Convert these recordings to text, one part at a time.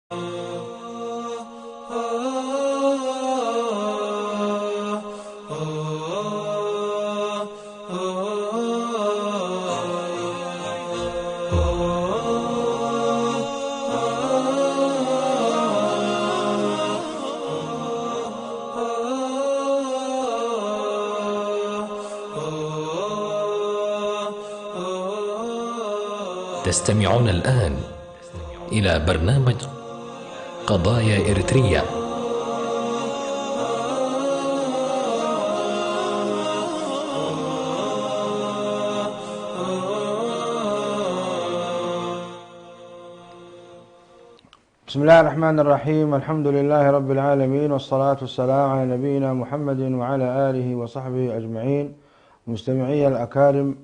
تستمعون الآن إلى برنامج قضايا إريتريا. بسم الله الرحمن الرحيم. الحمد لله رب العالمين، والصلاة والسلام على نبينا محمد وعلى آله وصحبه أجمعين. مستمعي الأكارم،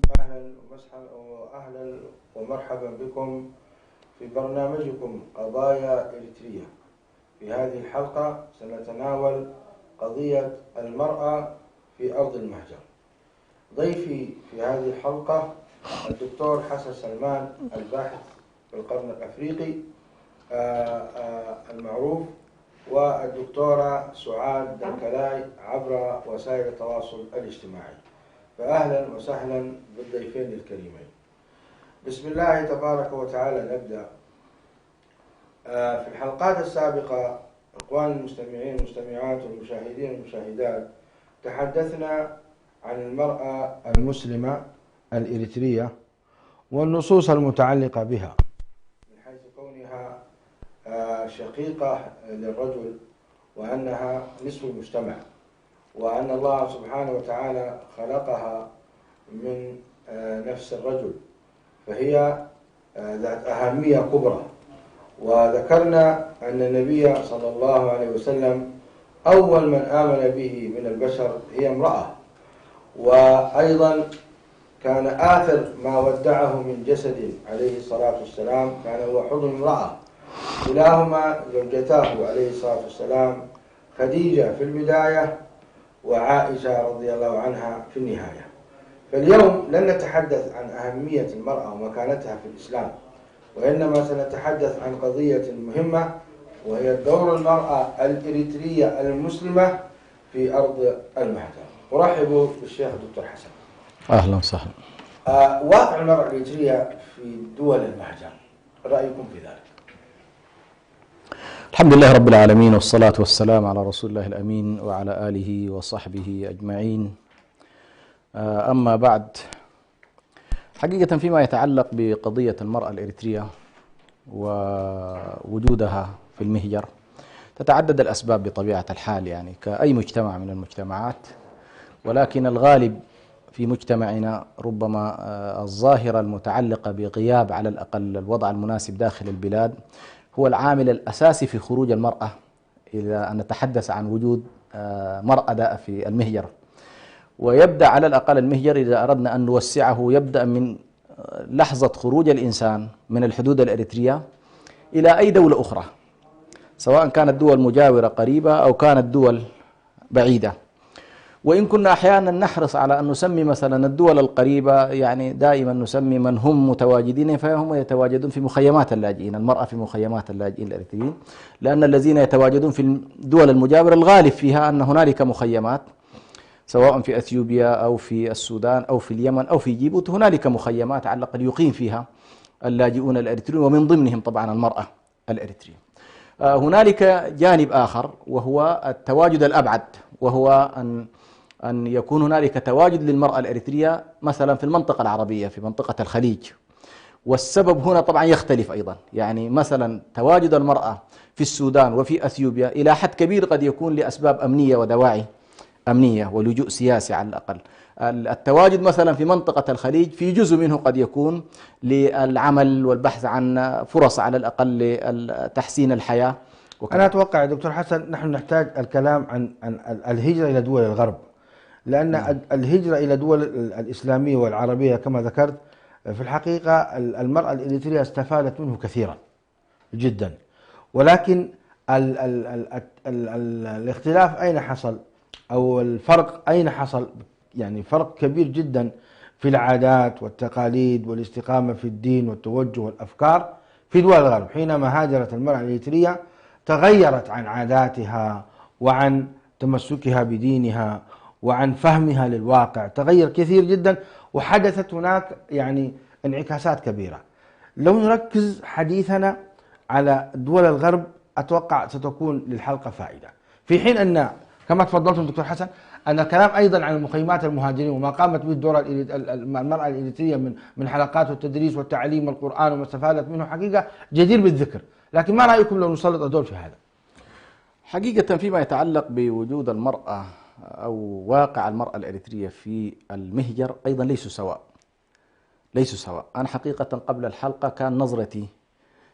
أهلا ومرحبا بكم في برنامجكم قضايا إريتريا. في هذه الحلقة سنتناول قضية المرأة في أرض المهجر. ضيفي في هذه الحلقة الدكتور حسن سلمان، الباحث في القرن الأفريقي المعروف، والدكتورة سعاد دنكلاي عبر وسائل التواصل الاجتماعي. فأهلا وسهلا بالضيفين الكريمين. بسم الله تبارك وتعالى نبدأ. في الحلقات السابقة إخواني المستمعين والمستمعات والمشاهدين والمشاهدات تحدثنا عن المرأة المسلمة الإريترية والنصوص المتعلقة بها، من حيث كونها شقيقة للرجل، وأنها نصف المجتمع، وأن الله سبحانه وتعالى خلقها من نفس الرجل، فهي ذات أهمية كبرى. وذكرنا أن النبي صلى الله عليه وسلم أول من آمن به من البشر هي امرأة، وأيضا كان آخر ما ودعه من جسد عليه الصلاة والسلام كان هو حضن امرأة. كلاهما زوجتاه عليه الصلاة والسلام، خديجة في البداية وعائشة رضي الله عنها في النهاية. فاليوم لن نتحدث عن أهمية المرأة ومكانتها في الإسلام، وإنما سنتحدث عن قضية مهمة، وهي دور المرأة الإريترية المسلمة في أرض المهجر. أرحب بالشيخ الدكتور حسن. أهلا وسهلا. واقع المرأة الإريترية في دول المهجر، رأيكم في ذلك؟ الحمد لله رب العالمين، والصلاة والسلام على رسول الله الأمين وعلى آله وصحبه أجمعين. أما بعد، حقيقة فيما يتعلق بقضية المرأة الإريترية ووجودها في المهجر تتعدد الأسباب بطبيعة الحال، يعني كأي مجتمع من المجتمعات، ولكن الغالب في مجتمعنا ربما الظاهرة المتعلقة بغياب على الأقل الوضع المناسب داخل البلاد هو العامل الأساسي في خروج المرأة، إذا أن نتحدث عن وجود مرأة في المهجر. ويبدأ على الأقل المهجر، إذا أردنا أن نوسعه، يبدأ من لحظة خروج الإنسان من الحدود الإريترية إلى أي دولة أخرى، سواء كانت دول مجاورة قريبة أو كانت دول بعيدة. وإن كنا أحيانا نحرص على أن نسمي مثلا الدول القريبة، يعني دائما نسمي من هم متواجدين، فهم يتواجدون في مخيمات اللاجئين، المرأة في مخيمات اللاجئين الإريتريين، لأن الذين يتواجدون في الدول المجاورة الغالب فيها أن هنالك مخيمات، سواء في أثيوبيا أو في السودان أو في اليمن أو في جيبوتي، هنالك مخيمات على الأقل يقيم فيها اللاجئون الإريتريون، ومن ضمنهم طبعا المرأة الإريترية. هنالك جانب آخر وهو التواجد الأبعد، وهو أن يكون هنالك تواجد للمرأة الإريترية مثلا في المنطقة العربية، في منطقة الخليج. والسبب هنا طبعا يختلف أيضا، يعني مثلا تواجد المرأة في السودان وفي أثيوبيا إلى حد كبير قد يكون لأسباب أمنية ودواعي أمنية ولجوء سياسي على الأقل. التواجد مثلا في منطقة الخليج في جزء منه قد يكون للعمل والبحث عن فرص على الأقل لتحسين الحياة. أنا أتوقع يا دكتور حسن نحن نحتاج الكلام عن الهجرة إلى دول الغرب، لأن الهجرة إلى دول الإسلامية والعربية كما ذكرت في الحقيقة المرأة الإريترية استفادت منه كثيرا جدا، ولكن الاختلاف أين حصل، أو الفرق أين حصل؟ يعني فرق كبير جدا في العادات والتقاليد والاستقامة في الدين والتوجه والأفكار في دول الغرب حينما هاجرت المرأة الإريترية تغيرت عن عاداتها وعن تمسكها بدينها وعن فهمها للواقع، تغير كثير جدا، وحدثت هناك يعني انعكاسات كبيرة. لو نركز حديثنا على دول الغرب أتوقع ستكون للحلقة فائدة، في حين أن كما تفضلتم دكتور حسن أن الكلام أيضا عن مخيمات المهاجرين وما قامت به الدور المرأة الإريترية من حلقات والتدريس والتعليم والقرآن وما استفادت منه حقيقة جدير بالذكر، لكن ما رأيكم لو نسلط الضوء في هذا؟ حقيقة فيما يتعلق بوجود المرأة أو واقع المرأة الإريترية في المهجر أيضا ليسوا سواء. أنا حقيقة قبل الحلقة كان نظرتي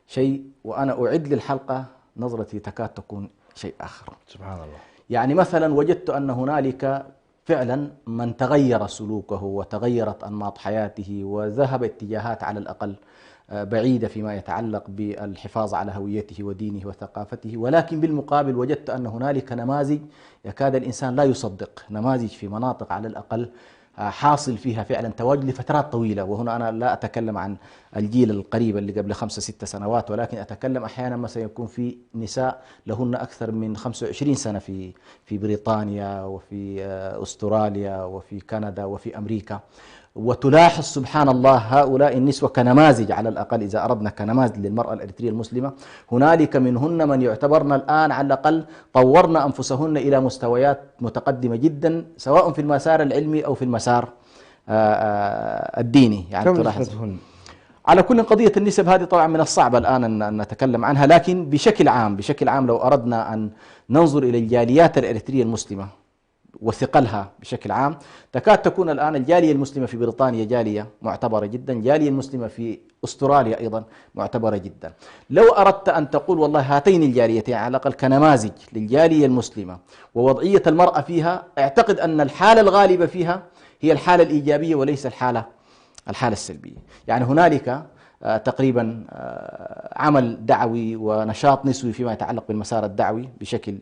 شيء، وأنا أعد للحلقة نظرتي تكاد تكون شيء آخر. سبحان الله. يعني مثلا وجدت أن هنالك فعلا من تغير سلوكه وتغيرت أنماط حياته وذهب اتجاهات على الأقل بعيدة فيما يتعلق بالحفاظ على هويته ودينه وثقافته، ولكن بالمقابل وجدت أن هنالك نماذج يكاد الإنسان لا يصدق، نماذج في مناطق على الأقل حاصل فيها فعلا تواجد لفترات طويلة. وهنا أنا لا أتكلم عن الجيل القريب اللي قبل 5-6 سنوات، ولكن أتكلم أحيانا مثلا يكون في نساء لهن أكثر من 25 سنة في بريطانيا وفي أستراليا وفي كندا وفي أمريكا، وتلاحظ سبحان الله هؤلاء النسوة كنماذج على الأقل إذا أردنا كنماذج للمرأة الإريترية المسلمة، هنالك منهن من يعتبرن الآن على الأقل طورن أنفسهن إلى مستويات متقدمة جدا سواء في المسار العلمي أو في المسار الديني. يعني كم تلاحظ نسبتهن؟ على كل قضية النسب هذه طبعا من الصعب الآن أن نتكلم عنها، لكن بشكل عام لو أردنا أن ننظر إلى الجاليات الإريترية المسلمة وثقلها بشكل عام، تكاد تكون الآن الجالية المسلمة في بريطانيا جالية معتبرة جدا، الجالية المسلمة في أستراليا أيضا معتبرة جدا. لو أردت أن تقول والله هاتين الجاليتين على الأقل كنماذج للجالية المسلمة ووضعية المرأة فيها، أعتقد أن الحالة الغالبة فيها هي الحالة الإيجابية وليس الحالة السلبية. يعني هنالك تقريبا عمل دعوي ونشاط نسوي فيما يتعلق بالمسار الدعوي بشكل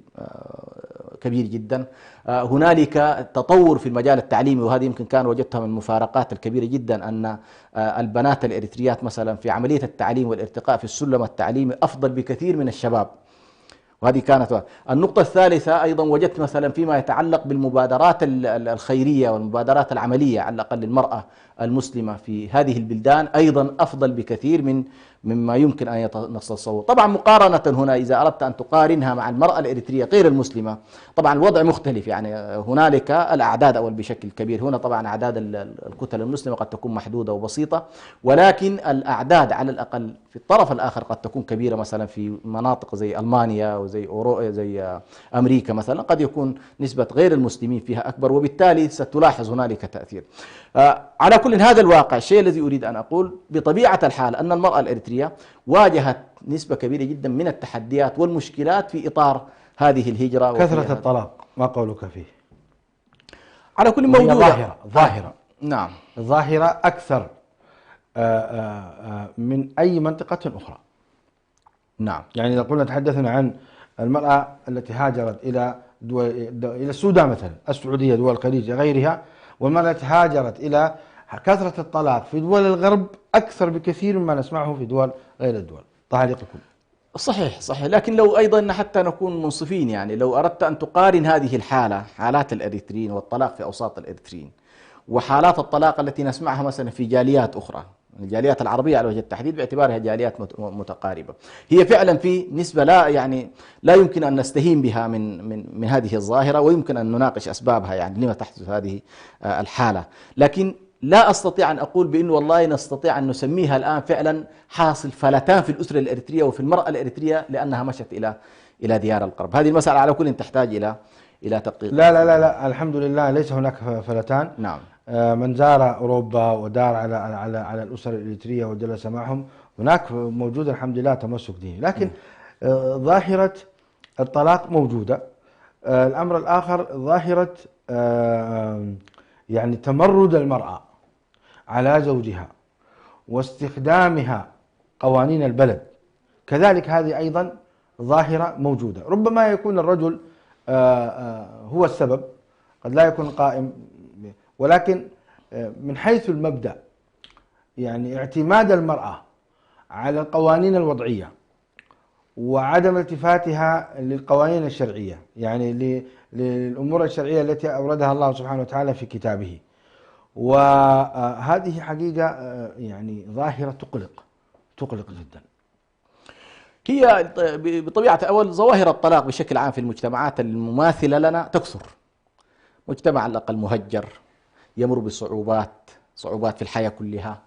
كبير جدا، هنالك تطور في المجال التعليمي، وهذه يمكن كان وجدتها من المفارقات الكبيرة جدا أن البنات الإريتريات مثلا في عملية التعليم والارتقاء في السلم التعليمي أفضل بكثير من الشباب، وهذه كانت النقطة الثالثة. أيضا وجدت مثلا فيما يتعلق بالمبادرات الخيرية والمبادرات العملية على الأقل للمرأة المسلمة في هذه البلدان أيضا أفضل بكثير مما يمكن أن نتصور. طبعا مقارنة هنا إذا أردت أن تقارنها مع المرأة الإريترية غير المسلمة طبعا الوضع مختلف، يعني هنالك الأعداد أول بشكل كبير، هنا طبعا أعداد الكتل المسلمة قد تكون محدودة وبسيطة، ولكن الأعداد على الأقل في الطرف الآخر قد تكون كبيرة، مثلا في مناطق زي ألمانيا وزي زي أمريكا مثلا قد يكون نسبة غير المسلمين فيها أكبر، وبالتالي ستلاحظ هنالك تأثير. على كل هذا الواقع الشيء الذي أريد أن أقول بطبيعة الحال أن المرأة الإريترية واجهت نسبة كبيرة جدا من التحديات والمشكلات في إطار هذه الهجرة. كثرة الطلاق ما قولك فيه؟ على كل موجودة ظاهرة نعم، ظاهرة أكثر من أي منطقة أخرى. نعم، يعني إذا قلنا تحدثنا عن المرأة التي هاجرت إلى إلى السودان مثلا، السعودية، دول الخليج غيرها، والمرأة التي هاجرت إلى كثرة الطلاق في دول الغرب أكثر بكثير مما نسمعه في دول غير الدول. تعليقكم؟ صحيح، لكن لو أيضا حتى نكون منصفين، يعني لو أردت أن تقارن هذه الحالة، حالات الإريتريين والطلاق في أوساط الإريتريين، وحالات الطلاق التي نسمعها مثلا في جاليات أخرى، الجاليات العربية على وجه التحديد باعتبارها جاليات متقاربة، هي فعلا في نسبة لا يمكن أن نستهين بها من هذه الظاهرة، ويمكن أن نناقش أسبابها، يعني لما تحدث هذه الحالة. لكن لا أستطيع أن أقول بأنه والله نستطيع أن نسميها الآن فعلا حاصل فلتان في الأسرة الإريترية وفي المرأة الإريترية لأنها مشت إلى ديار الغرب. هذه المسألة على كل تحتاج إلى تدقيق. لا، الحمد لله ليس هناك فلتان. نعم. من زار أوروبا ودار على الأسر الإريترية وجلس معهم، هناك موجود الحمد لله تمسك ديني، لكن ظاهرة الطلاق موجودة. الأمر الآخر ظاهرة يعني تمرد المرأة على زوجها واستخدامها قوانين البلد، كذلك هذه أيضا ظاهرة موجودة. ربما يكون الرجل هو السبب، قد لا يكون قائم، ولكن من حيث المبدأ يعني اعتماد المرأة على القوانين الوضعية وعدم التفاتها للقوانين الشرعية، يعني للأمور الشرعية التي أوردها الله سبحانه وتعالى في كتابه. وهذه حقيقة يعني ظاهرة تقلق جدا. هي بطبيعة أول ظواهر الطلاق بشكل عام في المجتمعات المماثلة لنا تكثر. مجتمع على الأقل مهجر، يمر صعوبات في الحياة كلها.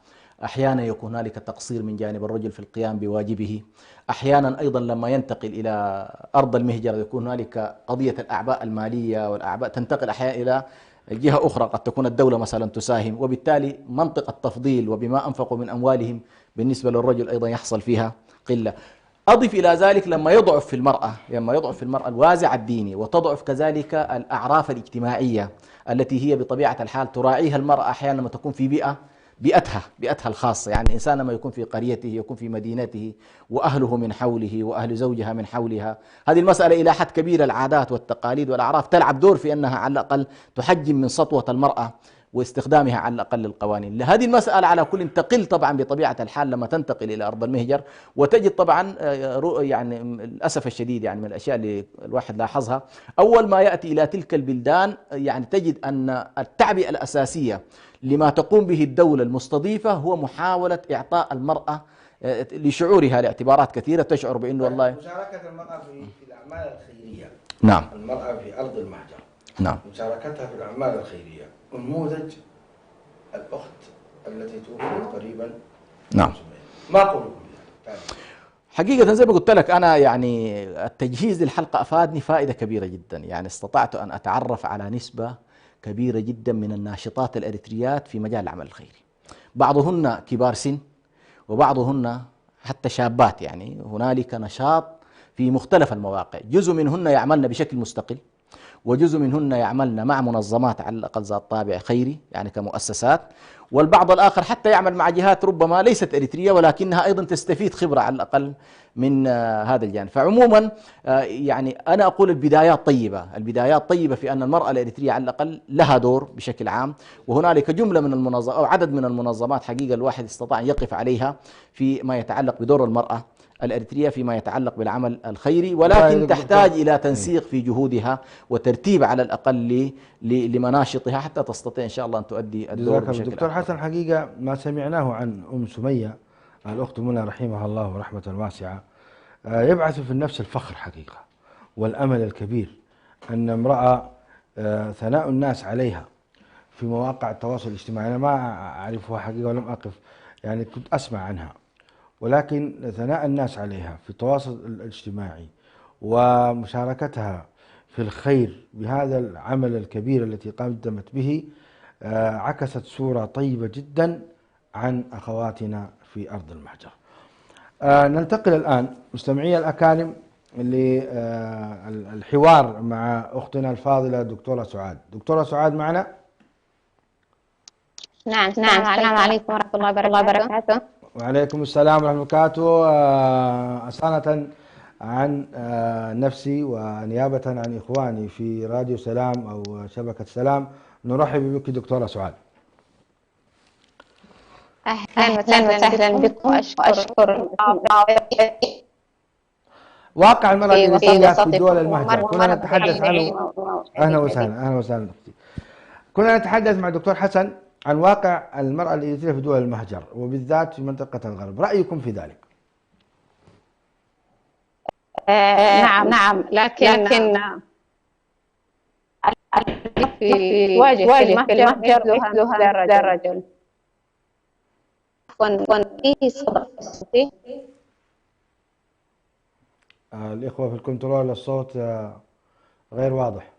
أحيانا يكون هنالك تقصير من جانب الرجل في القيام بواجبه. أحيانا أيضا لما ينتقل إلى أرض المهجرة يكون هنالك قضية الأعباء المالية والأعباء تنتقل أحيانا إلى جهة أخرى، قد تكون الدولة مثلا تساهم، وبالتالي منطق التفضيل وبما أنفقوا من أموالهم بالنسبة للرجل أيضا يحصل فيها قلة. أضف إلى ذلك لما يضعف في المرأة الوازع الديني، وتضعف كذلك الأعراف الاجتماعية التي هي بطبيعة الحال تراعيها المرأة أحيانا لما تكون في بيئتها الخاصة. يعني الإنسان لما يكون في قريته، يكون في مدينته، وأهله من حوله وأهل زوجها من حولها، هذه المسألة إلى حد كبير العادات والتقاليد والأعراف تلعب دور في أنها على الأقل تحجم من سطوة المرأة واستخدامها على الأقل للقوانين. هذه المسألة على كل تقل طبعا بطبيعة الحال لما تنتقل إلى أرض المهجر، وتجد طبعا يعني للأسف الشديد يعني من الأشياء اللي الواحد لاحظها، أول ما يأتي إلى تلك البلدان يعني تجد أن التعبئة الأساسية لما تقوم به الدولة المستضيفة هو محاولة إعطاء المرأة لشعورها لاعتبارات كثيرة تشعر بأنه والله مشاركة المرأة في الأعمال الخيرية. نعم. المرأة في أرض المهجر. نعم. مشاركتها في الأعمال الخيرية. نموذج الأخت التي توفيت قريبا. نعم. ما قولكم بها؟ حقيقة زي ما قلت لك أنا يعني التجهيز للحلقة أفادني فائدة كبيرة جدا. يعني استطعت أن أتعرف على نسبة كبيرة جدا من الناشطات الأريتريات في مجال العمل الخيري، بعضهن كبار سن وبعضهن حتى شابات. يعني هنالك نشاط في مختلف المواقع، جزء منهن يعملن بشكل مستقل، وجزء منهن يعملن مع منظمات على الأقل ذات طابع خيري يعني كمؤسسات، والبعض الآخر حتى يعمل مع جهات ربما ليست إريترية ولكنها أيضا تستفيد خبرة على الأقل من هذا الجانب. فعموما يعني أنا أقول البدايات طيبة في أن المرأة الإريترية على الأقل لها دور بشكل عام، وهنالك جملة من المنظمات أو عدد من المنظمات حقيقة الواحد استطاع أن يقف عليها فيما يتعلق بدور المرأة الأريترية فيما يتعلق بالعمل الخيري، ولكن تحتاج إلى تنسيق في جهودها وترتيب على الأقل لمناشطها حتى تستطيع إن شاء الله أن تؤدي الدور بشكل أفضل. دكتور حسن، حقيقة ما سمعناه عن أم سمية الأخت منى رحمها الله رحمة واسعة يبعث في النفس الفخر حقيقة والأمل الكبير أن امرأة ثناء الناس عليها في مواقع التواصل الاجتماعي. أنا ما أعرفها حقيقة ولم أقف، يعني كنت أسمع عنها، ولكن ثناء الناس عليها في التواصل الاجتماعي ومشاركتها في الخير بهذا العمل الكبير التي قدمت به عكست صورة طيبة جدا عن أخواتنا في أرض المهجر. ننتقل الآن مستمعي الأكارم للحوار مع أختنا الفاضلة دكتورة سعاد. دكتورة سعاد معنا؟ نعم. السلام عليكم ورحمة الله وبركاته. وعليكم السلام ورحمة الله وبركاته. أصالة عن نفسي ونيابة عن إخواني في راديو سلام أو شبكة سلام نرحب بك دكتورة سعاد. أهلا وسهلا بكم وأشكر واقع المرأة الإريترية في دول المهجر كنا نتحدث عنه. أهلا وسهلا أختي. كنا نتحدث مع الدكتور حسن عن واقع المرأة الإريترية في دول المهجر وبالذات في منطقة الغرب، رأيكم في ذلك؟ نعم لكن تواجه في المهجر مثلها الرجل. الإخوة في الكنترول الصوت غير واضح.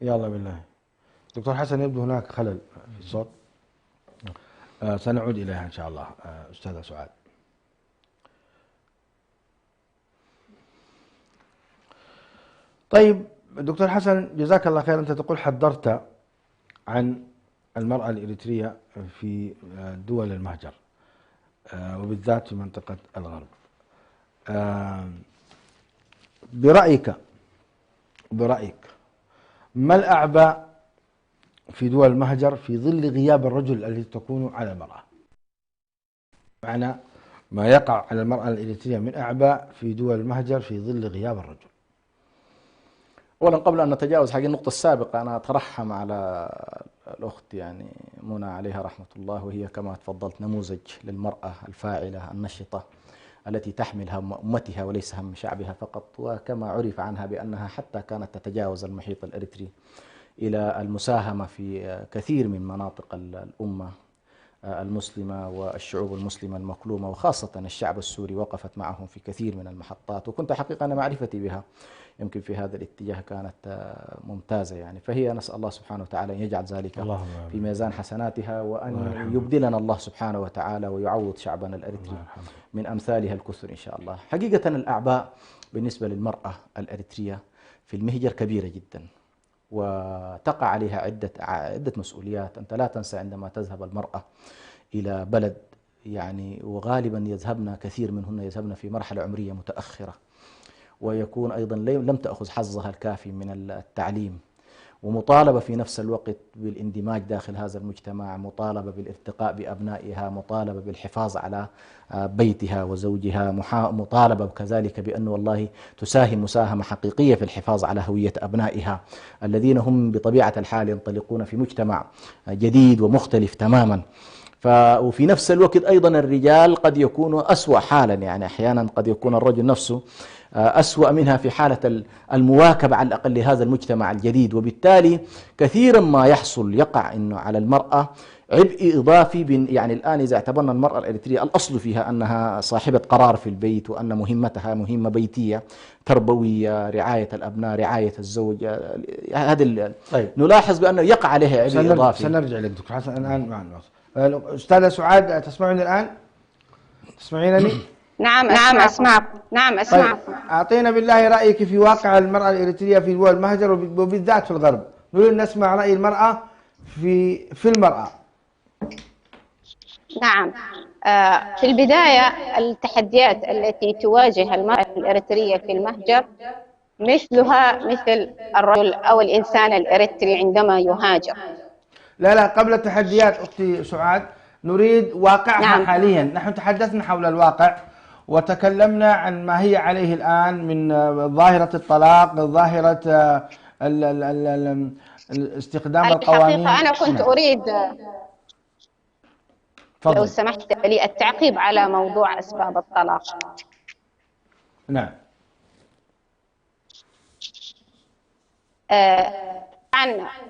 يلا بالله. دكتور حسن يبدو هناك خلل في الصوت، سنعود إليها إن شاء الله. أستاذة سعاد. طيب دكتور حسن جزاك الله خير، أنت تقول حذرت عن المرأة الإريترية في دول المهجر وبالذات في منطقة الغرب. برأيك ما الأعباء في دول المهجر في ظل غياب الرجل الذي تكون على المرأة، معنى ما يقع على المرأة الإريترية من أعباء في دول المهجر في ظل غياب الرجل. أولا قبل أن نتجاوز حق النقطة السابقة، أنا أترحم على الأخت يعني منى عليها رحمة الله، وهي كما تفضلت نموذج للمرأة الفاعلة النشطة التي تحمل هم أمتها وليس هم شعبها فقط، وكما عرف عنها بأنها حتى كانت تتجاوز المحيط الإريتري إلى المساهمة في كثير من مناطق الأمة المسلمة والشعوب المسلمة المظلومة، وخاصة الشعب السوري وقفت معهم في كثير من المحطات، وكنت حقيقة أنا معرفتي بها يمكن في هذا الاتجاه كانت ممتازة يعني. فهي نسأل الله سبحانه وتعالى أن يجعل ذلك في ميزان حسناتها، وأن يبدلنا الله سبحانه وتعالى ويعوض شعبنا الأريتري من أمثالها الكثر إن شاء الله. حقيقة الأعباء بالنسبة للمرأة الأريترية في المهجر كبيرة جدا، وتقع عليها عدة مسؤوليات. أنت لا تنسى عندما تذهب المرأة إلى بلد يعني، وغالبا يذهبن كثير منهن يذهبن في مرحلة عمرية متأخرة، ويكون أيضا لم تأخذ حظها الكافي من التعليم، ومطالبة في نفس الوقت بالاندماج داخل هذا المجتمع، مطالبة بالارتقاء بأبنائها، مطالبة بالحفاظ على بيتها وزوجها، مطالبة كذلك بأنه والله تساهم مساهمة حقيقية في الحفاظ على هوية أبنائها الذين هم بطبيعة الحال ينطلقون في مجتمع جديد ومختلف تماما. وفي نفس الوقت أيضا الرجال قد يكونوا أسوأ حالا، يعني أحيانا قد يكون الرجل نفسه أسوأ منها في حالة المواكبة على الأقل لهذا المجتمع الجديد، وبالتالي كثيرا ما يقع إنه على المرأة عبء إضافي. يعني الآن إذا اعتبرنا المرأة الإريترية الأصل فيها أنها صاحبة قرار في البيت، وأن مهمتها مهمة بيتية تربوية، رعاية الأبناء، رعاية الزوج، هذا طيب. نلاحظ بأنه يقع عليها عبء إضافي. سنرجع لك دكتور حسن الآن مع النص. أستاذة سعاد تسمعني الآن؟ تسمعينني؟ نعم أسمعك. نعم أسمعك. طيب. أعطينا بالله رأيك في واقع المرأة الإريترية في دول المهجر وبالذات في الغرب. نريد أن نسمع رأي المرأة في المرأة. نعم. في البداية التحديات التي تواجه المرأة الإريترية في المهجر مثلها مثل الرجل أو الإنسان الإريتري عندما يهاجر. لا قبل التحديات أختي سعاد نريد واقعها. نعم. حاليا نحن تحدثنا حول الواقع وتكلمنا عن ما هي عليه الآن من ظاهرة الطلاق، ظاهرة استخدام القوانين. الحقيقة أنا كنت أريد فضل. لو سمحت لي التعقيب على موضوع أسباب الطلاق. نعم.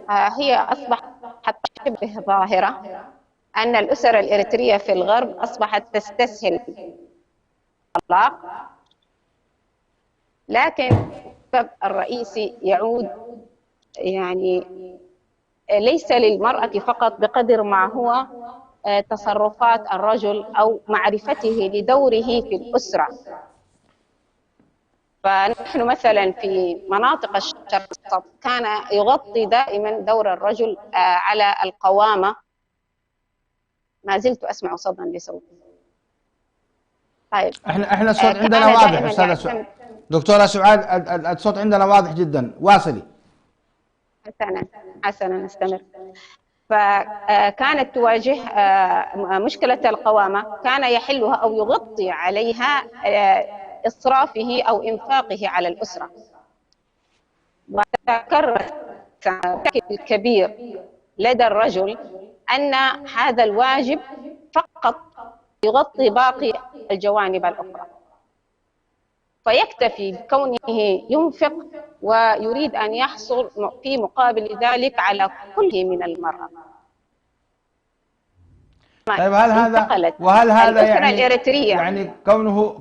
هي أصبحت شبه ظاهرة أن الأسر الإريترية في الغرب أصبحت تستسهل الطلاق، لكن السبب الرئيسي يعود يعني ليس للمرأة فقط بقدر ما هو تصرفات الرجل أو معرفته لدوره في الأسرة. فنحن مثلا في مناطق الشرق الأوسط كان يغطي دائما دور الرجل على القوامة. ما زلت أسمع صدى لصوتي. طيب احنا الصوت عندنا واضح أستاذة سعاد. دكتورة سعاد الصوت عندنا واضح جدا، واصلي. حسنا نستمر. فكانت تواجه مشكلة القوامة، كان يحلها أو يغطي عليها إسرافه أو إنفاقه على الأسرة، وتكرر بشكل كبير لدى الرجل أن هذا الواجب فقط يغطي باقي الجوانب الأخرى، فيكتفي بكونه ينفق ويريد أن يحصل في مقابل ذلك على كله من المرأة. طيب وهل هذا يعني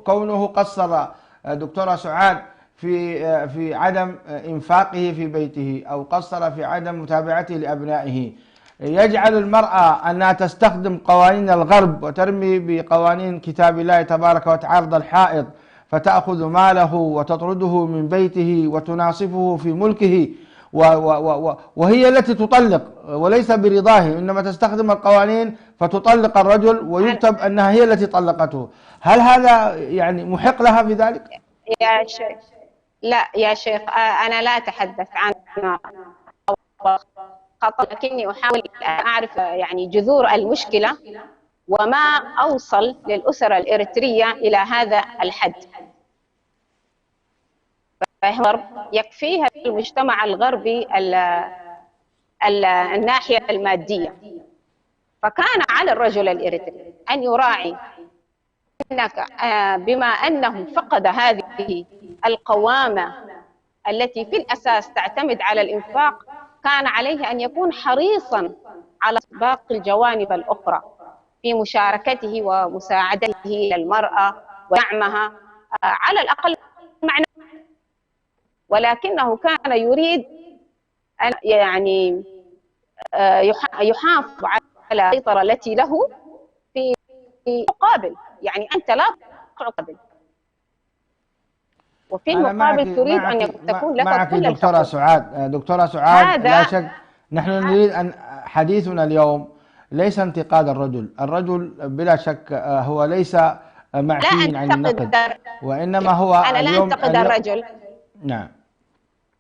كونه قصر دكتورة سعاد في عدم إنفاقه في بيته أو قصر في عدم متابعته لأبنائه يجعل المرأة أنها تستخدم قوانين الغرب وترمي بقوانين كتاب الله تبارك وتعالى الحائط، فتأخذ ماله وتطرده من بيته وتناصفه في ملكه، وهي التي تطلق وليس برضاه، إنما تستخدم القوانين فتطلق الرجل ويكتب أنها هي التي طلقته. هل هذا يعني محق لها في ذلك؟ يا شيخ لا يا شيخ، أنا لا أتحدث عن خطأ، لكني أحاول أن أعرف يعني جذور المشكلة وما أوصل للأسرة الإريترية إلى هذا الحد. يكفيها المجتمع الغربي الناحية المادية، فكان على الرجل الإريتري أن يراعي أنك بما أنه فقد هذه القوامة التي في الأساس تعتمد على الإنفاق، كان عليه أن يكون حريصا على باقي الجوانب الأخرى في مشاركته ومساعدته للمرأة ودعمها على الأقل معنى، ولكنه كان يريد أن يعني يحافظ على السيطرة التي له في مقابل، يعني أنت لا تقابل، وفي المقابل تريد أن تكون لك كل دكتورة سعاد. دكتورة سعاد، لا شك نحن نريد أن حديثنا اليوم ليس انتقاد الرجل بلا شك هو ليس معفي عن النقد، وإنما هو أنا لا أنتقد الرجل. نعم،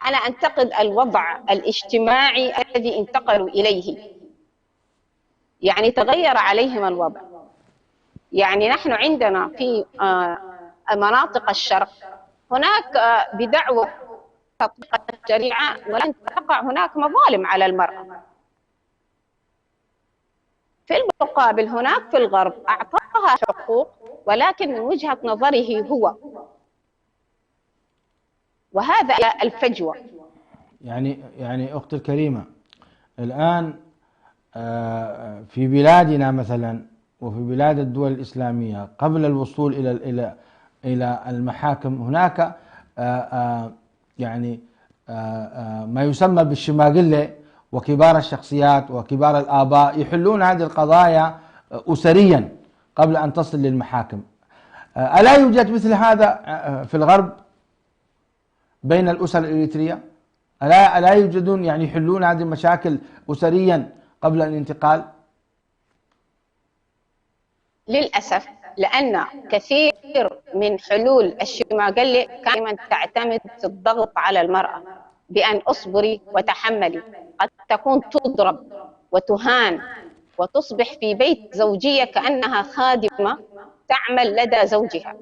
أنا أنتقد الوضع الاجتماعي الذي انتقلوا إليه، يعني تغير عليهم الوضع. يعني نحن عندنا في مناطق الشرق هناك بدعوة تطبيق الشريعة، ولن تقع هناك مظالم على المرأة. في المقابل هناك في الغرب أعطاها حقوق، ولكن من وجهة نظره هو، وهذا الفجوة. يعني أختي الكريمة، الآن في بلادنا مثلا وفي بلاد الدول الإسلامية قبل الوصول إلى المحاكم هناك يعني ما يسمى بالشماغلة وكبار الشخصيات وكبار الآباء يحلون هذه القضايا أسريا قبل أن تصل للمحاكم. ألا يوجد مثل هذا في الغرب بين الأسر الإريترية؟ ألا يوجدون يعني يحلون هذه المشاكل أسريا قبل الانتقال؟ للأسف، لأن كثير من حلول الشماغلة كانت تعتمد في الضغط على المرأة بأن أصبري وتحملي. قد تكون تضرب وتهان وتصبح في بيت زوجية كأنها خادمة تعمل لدى زوجها،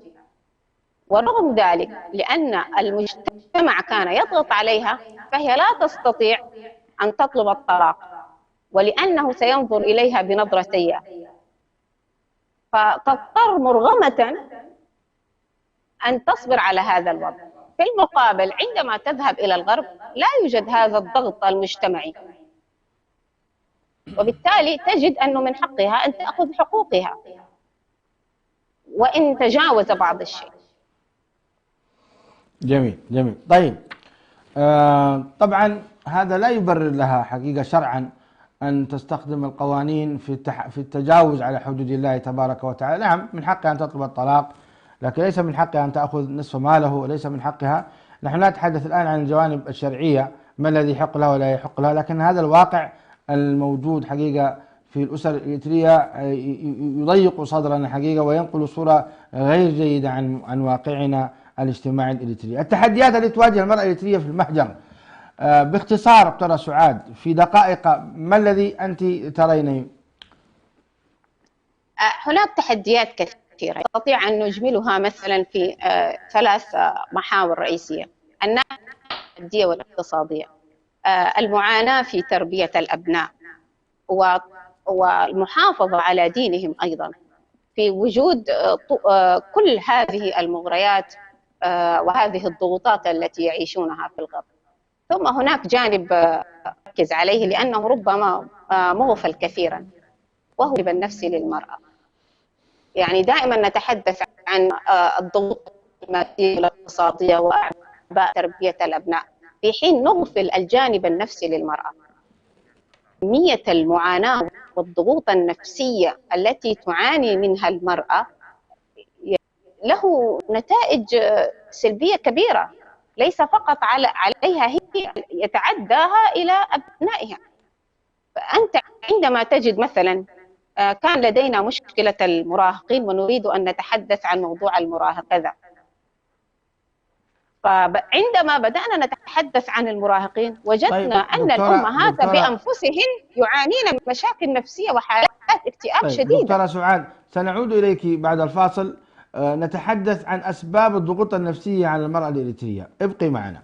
ورغم ذلك لأن المجتمع كان يضغط عليها فهي لا تستطيع أن تطلب الطلاق، ولأنه سينظر إليها بنظرة سيئة، فتضطر مرغمة أن تصبر على هذا الوضع. في المقابل عندما تذهب إلى الغرب لا يوجد هذا الضغط المجتمعي، وبالتالي تجد أنه من حقها أن تأخذ حقوقها وإن تجاوز بعض الشيء. جميل. طيب، طبعا هذا لا يبرر لها حقيقة شرعا أن تستخدم القوانين في التجاوز على حدود الله تبارك وتعالى. نعم، من حقها أن تطلب الطلاق، لكن ليس من حقها أن تأخذ نصف ماله، وليس من حقها. نحن لا نتحدث الآن عن الجوانب الشرعية ما الذي يحق لها ولا يحق لها، لكن هذا الواقع الموجود حقيقة في الأسر الإريترية يضيق صدرنا حقيقة وينقل صورة غير جيدة عن واقعنا الاجتماعي الإريتري. التحديات التي تواجه المرأة الإريترية في المهجر باختصار دكتورة سعاد في دقائق، ما الذي أنت ترينه؟ هناك تحديات كثيرة نستطيع أن نجملها مثلا في 3 محاور رئيسية: الناحية المادية والاقتصادية، المعاناة في تربية الأبناء، والمحافظة على دينهم أيضا في وجود كل هذه المغريات وهذه الضغوطات التي يعيشونها في الغرب. ثم هناك جانب ركز عليه لأنه ربما مغفل كثيرا، وهو الجانب النفسي للمرأة. يعني دائما نتحدث عن الضغوط المادية والاقتصادية وأعباء تربية الأبناء، في حين نغفل الجانب النفسي للمرأة. كمية المعاناة والضغوط النفسية التي تعاني منها المرأة له نتائج سلبية كبيرة، ليس فقط عليها هي، يتعداها إلى أبنائها. فأنت عندما تجد مثلا كان لدينا مشكلة المراهقين ونريد أن نتحدث عن موضوع المراهقة، فعندما بدأنا نتحدث عن المراهقين وجدنا أن دكتورة الأمهات بأنفسهن يعانين من مشاكل نفسية وحالات اكتئاب شديدة. دكتورة سعاد، سنعود إليك بعد الفاصل. نتحدث عن أسباب الضغوط النفسية على المرأة الإريترية، ابقي معنا.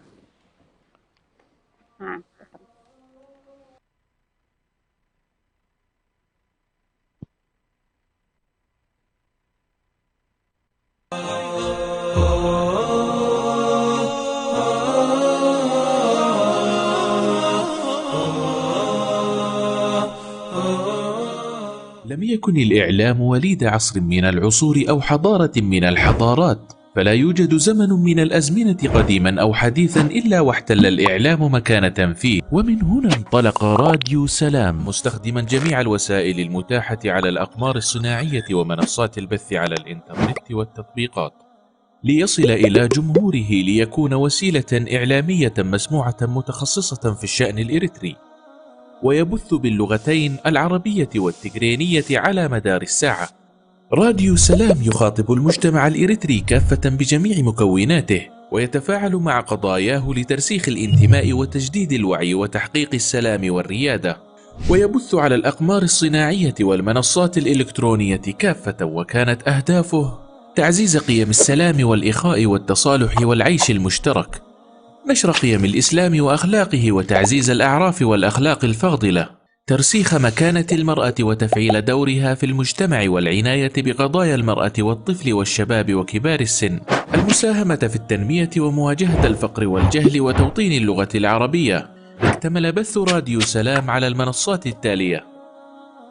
لم يكن الإعلام وليد عصر من العصور أو حضارة من الحضارات، فلا يوجد زمن من الأزمنة قديما أو حديثا إلا واحتل الإعلام مكانة فيه. ومن هنا انطلق راديو سلام مستخدما جميع الوسائل المتاحة على الأقمار الصناعية ومنصات البث على الإنترنت والتطبيقات ليصل إلى جمهوره، ليكون وسيلة إعلامية مسموعة متخصصة في الشأن الإريتري، ويبث باللغتين العربية والتجرينية على مدار الساعة. راديو سلام يخاطب المجتمع الإريتري كافة بجميع مكوناته، ويتفاعل مع قضاياه لترسيخ الانتماء وتجديد الوعي وتحقيق السلام والريادة، ويبث على الأقمار الصناعية والمنصات الإلكترونية كافة، وكانت أهدافه تعزيز قيم السلام والإخاء والتصالح والعيش المشترك، نشر قيم الإسلام وأخلاقه وتعزيز الأعراف والأخلاق الفاضلة، ترسيخ مكانة المرأة وتفعيل دورها في المجتمع والعناية بقضايا المرأة والطفل والشباب وكبار السن، المساهمة في التنمية ومواجهة الفقر والجهل وتوطين اللغة العربية. اكتمل بث راديو سلام على المنصات التالية: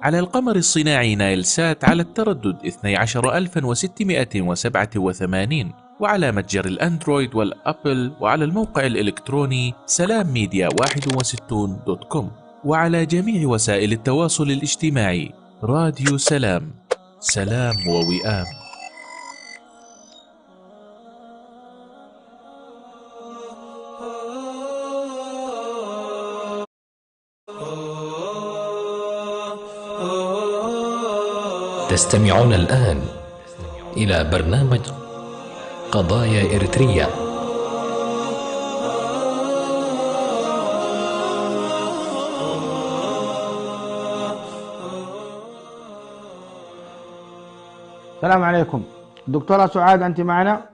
على القمر الصناعي نايل سات على التردد 12687، وعلى متجر الأندرويد والأبل، وعلى الموقع الإلكتروني سلامميديا61.com، وعلى جميع وسائل التواصل الاجتماعي. راديو سلام، سلام ووئام. تستمعون الآن إلى برنامج قضايا إريترية. السلام عليكم. دكتورة سعاد، أنت معنا؟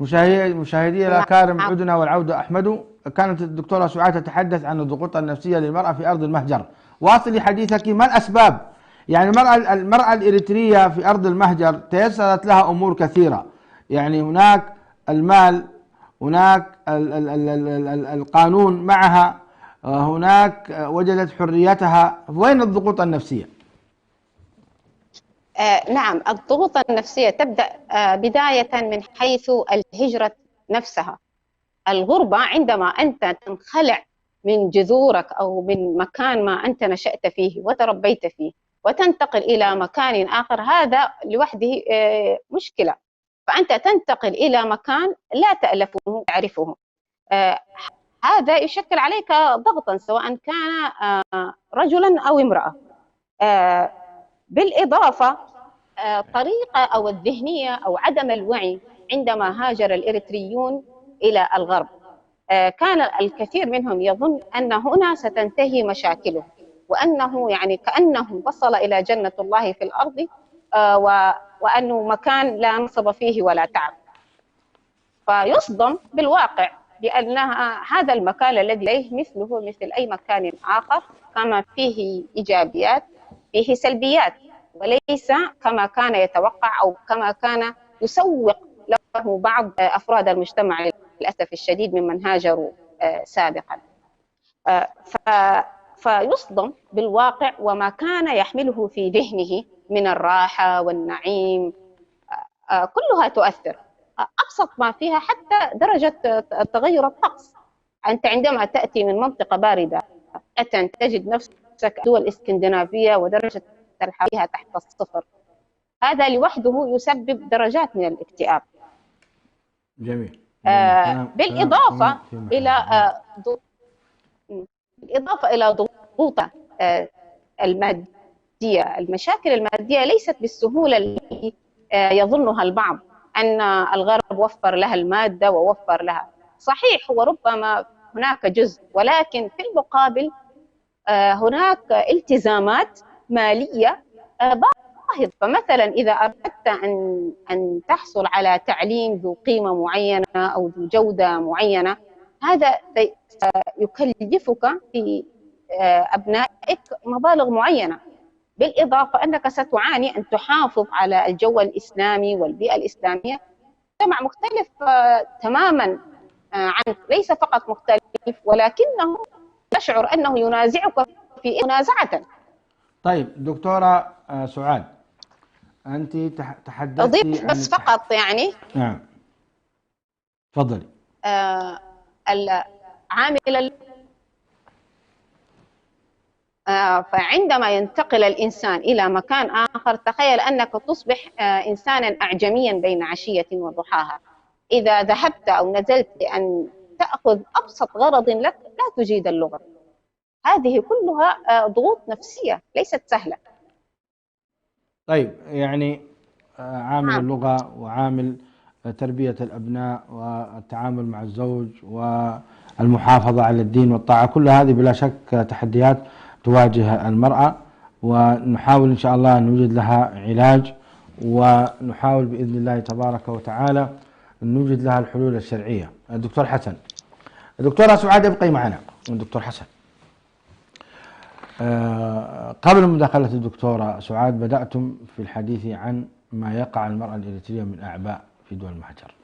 مشاهدي الأكارم، عدنا والعودة أحمد. كانت الدكتورة سعاد تتحدث عن الضغوط النفسية للمرأة في أرض المهجر. واصلي حديثك، ما الأسباب؟ يعني المرأة الإريترية في أرض المهجر تيسرت لها أمور كثيرة، يعني هناك المال، هناك القانون معها، هناك وجدت حريتها. وين الضغوط النفسية؟ نعم، الضغوط النفسية تبدأ بداية من حيث الهجرة نفسها. الغربة عندما أنت تنخلع من جذورك أو من مكان ما أنت نشأت فيه وتربيت فيه وتنتقل إلى مكان آخر، هذا لوحده مشكلة. فأنت تنتقل إلى مكان لا تألفه تعرفه، هذا يشكل عليك ضغطا سواء كان رجلا أو امرأة. بالإضافة طريقة أو الذهنية أو عدم الوعي عندما هاجر الإريتريون إلى الغرب، كان الكثير منهم يظن أن هنا ستنتهي مشاكله، وأنه يعني كأنه وصل إلى جنة الله في الأرض، وأنه مكان لا نصب فيه ولا تعب. فيصدم بالواقع بأن هذا المكان الذي ليه مثله مثل أي مكان آخر، كما فيه إيجابيات فيه سلبيات، وليس كما كان يتوقع أو كما كان يسوق له بعض أفراد المجتمع للأسف الشديد ممن هاجروا سابقا. فيصدم بالواقع وما كان يحمله في ذهنه من الراحة والنعيم، كلها تؤثر. أبسط ما فيها حتى درجة تغير الطقس. أنت عندما تأتي من منطقة باردة تجد نفسك دول الإسكندنافية ودرجة الحرارة تحت الصفر، هذا لوحده يسبب درجات من الاكتئاب. جميل. بالإضافة إلى ضغوط المادية، المشاكل المادية ليست بالسهولة التي يظنها البعض، أن الغرب وفر لها المادة ووفر لها. صحيح هو ربما هناك جزء، ولكن في المقابل هناك التزامات مالية باهظة. فمثلا إذا أردت أن تحصل على تعليم ذو قيمة معينة أو ذو جودة معينة، هذا يكلفك في أبنائك مبالغ معينة، بالإضافة أنك ستعاني أن تحافظ على الجو الإسلامي والبيئة الإسلامية. مجتمع مختلف تماما عنك، ليس فقط مختلف ولكنه تشعر أنه ينازعك في منازعة. طيب دكتورة سعاد، أنت تحدثتي أضيف بس فقط يعني نعم تفضلي. العامل فعندما ينتقل الإنسان إلى مكان آخر، تخيل أنك تصبح إنسانا أعجميا بين عشية وضحاها. إذا ذهبت أو نزلت لأن تأخذ أبسط غرض لك لا تجيد اللغة. هذه كلها ضغوط نفسية ليست سهلة. طيب يعني عامل اللغة وعامل تربية الأبناء والتعامل مع الزوج والمحافظة على الدين والطاعة، كل هذه بلا شك تحديات تواجه المرأة، ونحاول إن شاء الله أن نوجد لها علاج، ونحاول بإذن الله تبارك وتعالى أن نوجد لها الحلول الشرعية. الدكتور حسن، الدكتورة سعاد ابقي معنا. الدكتور حسن، قبل مداخلة الدكتورة سعاد بدأتم في الحديث عن ما يقع المرأة الإريترية من أعباء في دول المهجر.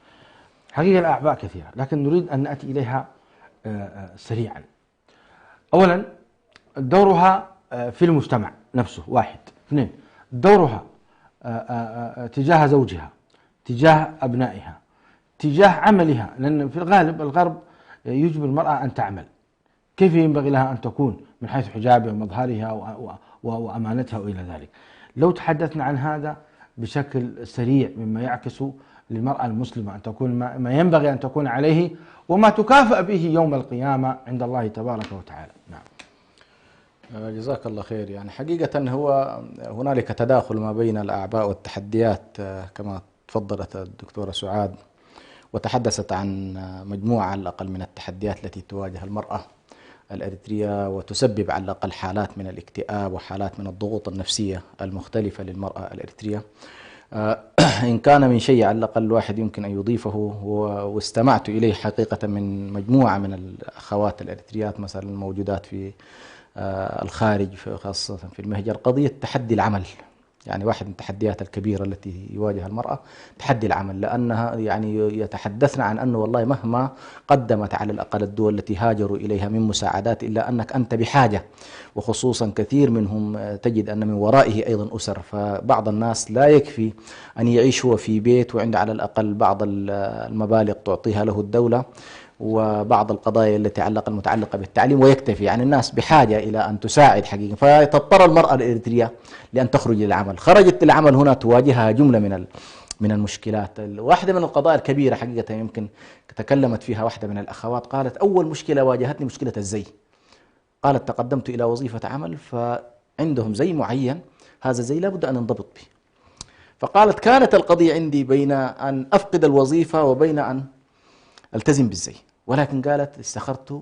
حقيقة الأعباء كثيرة، لكن نريد أن نأتي إليها سريعا. أولا دورها في المجتمع نفسه، واحد. اثنين دورها تجاه زوجها، تجاه أبنائها، تجاه عملها، لأن في الغالب الغرب يجبر المرأة أن تعمل. كيف ينبغي لها أن تكون من حيث حجابها ومظهرها وأمانتها وإلى ذلك؟ لو تحدثنا عن هذا بشكل سريع مما يعكس للمرأة المسلمة أن تكون ما ينبغي أن تكون عليه وما تكافأ به يوم القيامة عند الله تبارك وتعالى. نعم. جزاك الله خير. يعني حقيقة هو هنالك تداخل ما بين الأعباء والتحديات كما تفضلت الدكتورة سعاد، وتحدثت عن مجموعة على الأقل من التحديات التي تواجه المرأة الأريترية، وتسبب على الأقل حالات من الاكتئاب وحالات من الضغوط النفسية المختلفة للمرأة الأريترية. إن كان من شيء على الأقل الواحد يمكن أن يضيفه، واستمعت إليه حقيقة من مجموعة من الأخوات الأريتريات مثلا الموجودات في الخارج خاصة في المهجر، قضية تحدي العمل. يعني واحد من التحديات الكبيرة التي يواجه المرأة تحدي العمل، لأنها يعني يتحدثن عن أنه والله مهما قدمت على الأقل الدول التي هاجروا إليها من مساعدات، إلا أنك أنت بحاجة، وخصوصا كثير منهم تجد أن من ورائه أيضا أسر. فبعض الناس لا يكفي أن يعيش هو في بيت وعند على الأقل بعض المبالغ تعطيها له الدولة وبعض القضايا التي المتعلقة بالتعليم ويكتفي. يعني الناس بحاجة إلى أن تساعد حقيقة، فتضطر المرأة الإريترية لأن تخرج للعمل. خرجت للعمل هنا تواجهها جملة من المشكلات. واحدة من القضايا الكبيرة حقيقة يمكن تكلمت فيها واحدة من الأخوات، قالت أول مشكلة واجهتني مشكلة الزي. قالت تقدمت إلى وظيفة عمل فعندهم زي معين، هذا الزي لابد أن انضبط به. فقالت كانت القضية عندي بين أن أفقد الوظيفة وبين أن التزم بالزي، ولكن قالت استخرت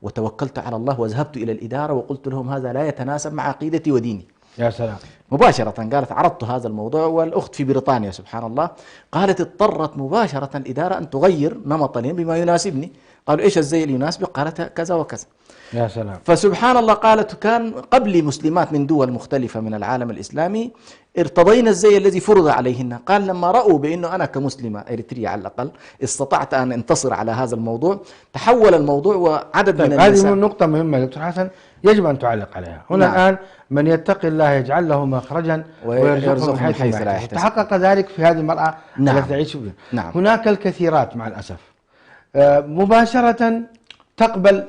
وتوكلت على الله وذهبت إلى الإدارة وقلت لهم هذا لا يتناسب مع عقيدتي وديني. يا سلام. مباشرة قالت عرضت هذا الموضوع، والأخت في بريطانيا سبحان الله قالت اضطرت مباشرة الإدارة أن تغير نمط اليوم بما يناسبني. قالوا إيش الزي اللي يناسبك؟ قالت كذا وكذا. يا سلام. فسبحان الله قالت كان قبلي مسلمات من دول مختلفة من العالم الإسلامي ارتضينا الزي الذي فرض عليهن. قال لما رأوا بأنه أنا كمسلمة إريترية على الأقل استطعت أن انتصر على هذا الموضوع، تحول الموضوع وعدد من النساء. هذه نقطة مهمة دكتور حسن يجب أن تعلق عليها هنا. نعم. الآن من يتقي الله يجعل له مخرجا ويرزقه من حيث لا يحتسب. تحقق ذلك في هذه المرأة. نعم. التي تعيش بها. نعم. هناك الكثيرات مع الأسف مباشرة تقبل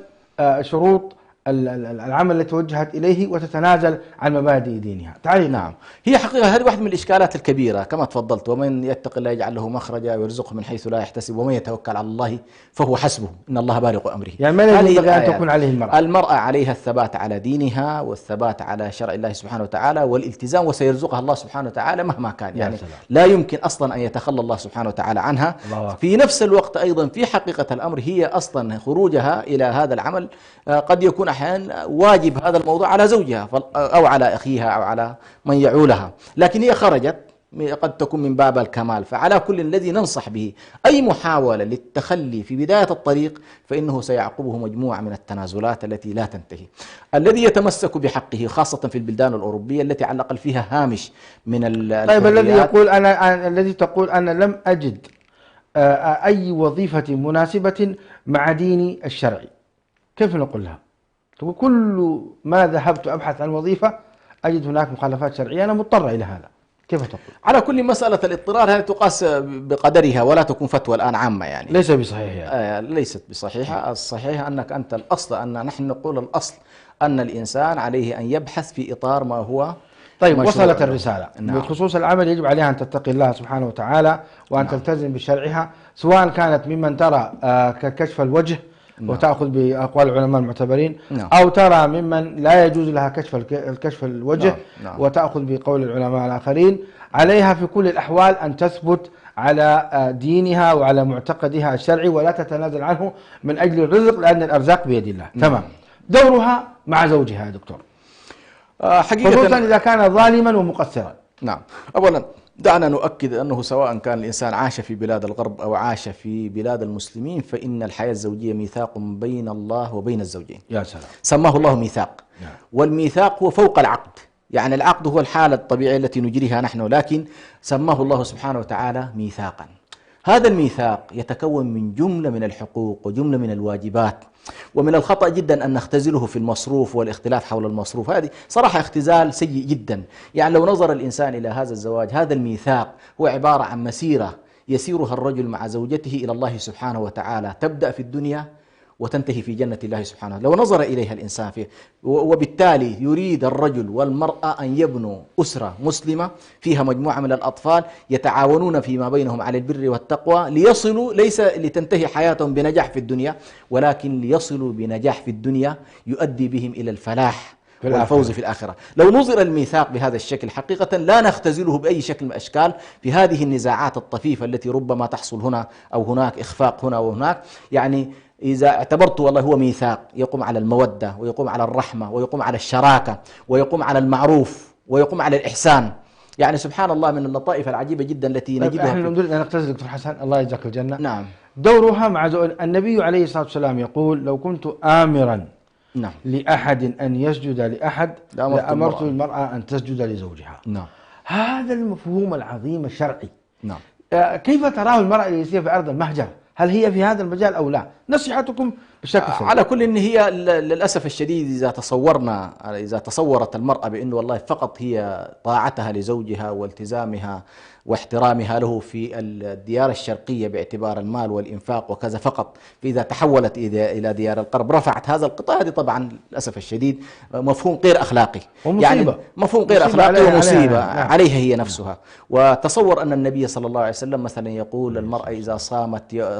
شروط العمل التي توجهت إليه وتتنازل عن مبادئ دينها. تعالي. نعم، هي حقيقة هذه واحدة من الإشكالات الكبيرة كما تفضلت، ومن يتق الله يجعل له مخرجا ويرزقه من حيث لا يحتسب ومن يتوكل على الله فهو حسبه إن الله بالغ أمره. يعني ما الذي ينبغي أن تكون عليه المرأة؟ المرأة عليها الثبات على دينها والثبات على شرع الله سبحانه وتعالى والالتزام، وسيرزقها الله سبحانه وتعالى مهما كان. يعني لا يمكن أصلا أن يتخلى الله سبحانه وتعالى عنها. في نفس الوقت أيضا في حقيقة الأمر هي أصلا خروجها إلى هذا العمل قد يكون أحيانا واجب هذا الموضوع على زوجها أو على أخيها أو على من يعولها، لكن هي خرجت قد تكون من باب الكمال. فعلى كل الذي ننصح به أي محاولة للتخلي في بداية الطريق فإنه سيعقبه مجموعة من التنازلات التي لا تنتهي. الذي يتمسك بحقه خاصة في البلدان الأوروبية التي على الأقل فيها هامش من طيب الذي يقول الذي تقول أنا لم أجد أي وظيفة مناسبة مع ديني الشرعي، كيف نقول لها؟ تقول كل ما ذهبت أبحث عن وظيفة أجد هناك مخالفات شرعية، أنا مضطر إلى هذا، كيف تقول؟ على كل مسألة الاضطرار هذه تقاس بقدرها ولا تكون فتوى الآن عامة، يعني ليس بصحيح يعني. ليست بصحيحة. الصحيح أنك أنت الأصل أن نحن نقول الأصل أن الإنسان عليه أن يبحث في إطار ما هو. طيب وصلت الرسالة. نعم. بخصوص العمل يجب عليها أن تتقي الله سبحانه وتعالى وأن تلتزم بشرعها، سواء كانت ممن ترى ككشف الوجه وتأخذ بأقوال العلماء المعتبرين، أو ترى ممن لا يجوز لها كشف الوجه وتأخذ بقول العلماء الآخرين. عليها في كل الأحوال أن تثبت على دينها وعلى معتقدها الشرعي ولا تتنازل عنه من أجل الرزق، لأن الأرزاق بيد الله. تمام. دورها مع زوجها يا دكتور حقيقة خصوصا إذا كان ظالما ومقصرا. نعم، أولا دعنا نؤكد أنه سواء كان الإنسان عاش في بلاد الغرب أو عاش في بلاد المسلمين فإن الحياة الزوجية ميثاق بين الله وبين الزوجين. يا سلام. سماه الله ميثاق. والميثاق هو فوق العقد، يعني العقد هو الحالة الطبيعية التي نجريها نحن، لكن سماه الله سبحانه وتعالى ميثاقا. هذا الميثاق يتكون من جملة من الحقوق وجملة من الواجبات، ومن الخطأ جدا أن نختزله في المصروف والاختلاف حول المصروف. هذه صراحة اختزال سيء جدا. يعني لو نظر الإنسان إلى هذا الزواج، هذا الميثاق هو عبارة عن مسيرة يسيرها الرجل مع زوجته إلى الله سبحانه وتعالى، تبدأ في الدنيا وتنتهي في جنة الله سبحانه. لو نظر إليها الإنسان فيه، وبالتالي يريد الرجل والمرأة أن يبنوا أسرة مسلمة فيها مجموعة من الأطفال يتعاونون فيما بينهم على البر والتقوى ليصلوا، ليس لتنتهي حياتهم بنجاح في الدنيا، ولكن ليصلوا بنجاح في الدنيا يؤدي بهم إلى الفلاح والفوز في الآخرة. لو نظر الميثاق بهذا الشكل حقيقة لا نختزله بأي شكل من الأشكال في هذه النزاعات الطفيفة التي ربما تحصل هنا أو هناك، إخفاق هنا وهناك. يعني إذا اعتبرت والله هو ميثاق يقوم على المودة ويقوم على الرحمة ويقوم على الشراكة ويقوم على المعروف ويقوم على الإحسان. يعني سبحان الله من اللطائف العجيبة جدا التي نجدها. نحن نريد أن نختزل دكتور حسن الله يجزاك الجنة. نعم. دورها مع النبي عليه الصلاة والسلام يقول لو كنت آمرا نعم لأحد أن يسجد لأحد لأمرت المرأة أن تسجد لزوجها. نعم. هذا المفهوم العظيم الشرعي. نعم. كيف تراه المرأة اللي يسير في أرض المهجر؟ هل هي في هذا المجال أو لا؟ نصيحتكم بشكل سريع. على كل إن هي للأسف الشديد إذا تصورت المرأة بأنه والله فقط هي طاعتها لزوجها والتزامها واحترامها له في الديار الشرقية باعتبار المال والإنفاق وكذا فقط، فإذا تحولت إلى ديار الغرب رفعت هذا القطاع، هذه طبعا للأسف الشديد مفهوم غير أخلاقي، يعني مفهوم غير أخلاقي ومصيبة عليها هي نفسها. وتصور أن النبي صلى الله عليه وسلم مثلا يقول المرأة إذا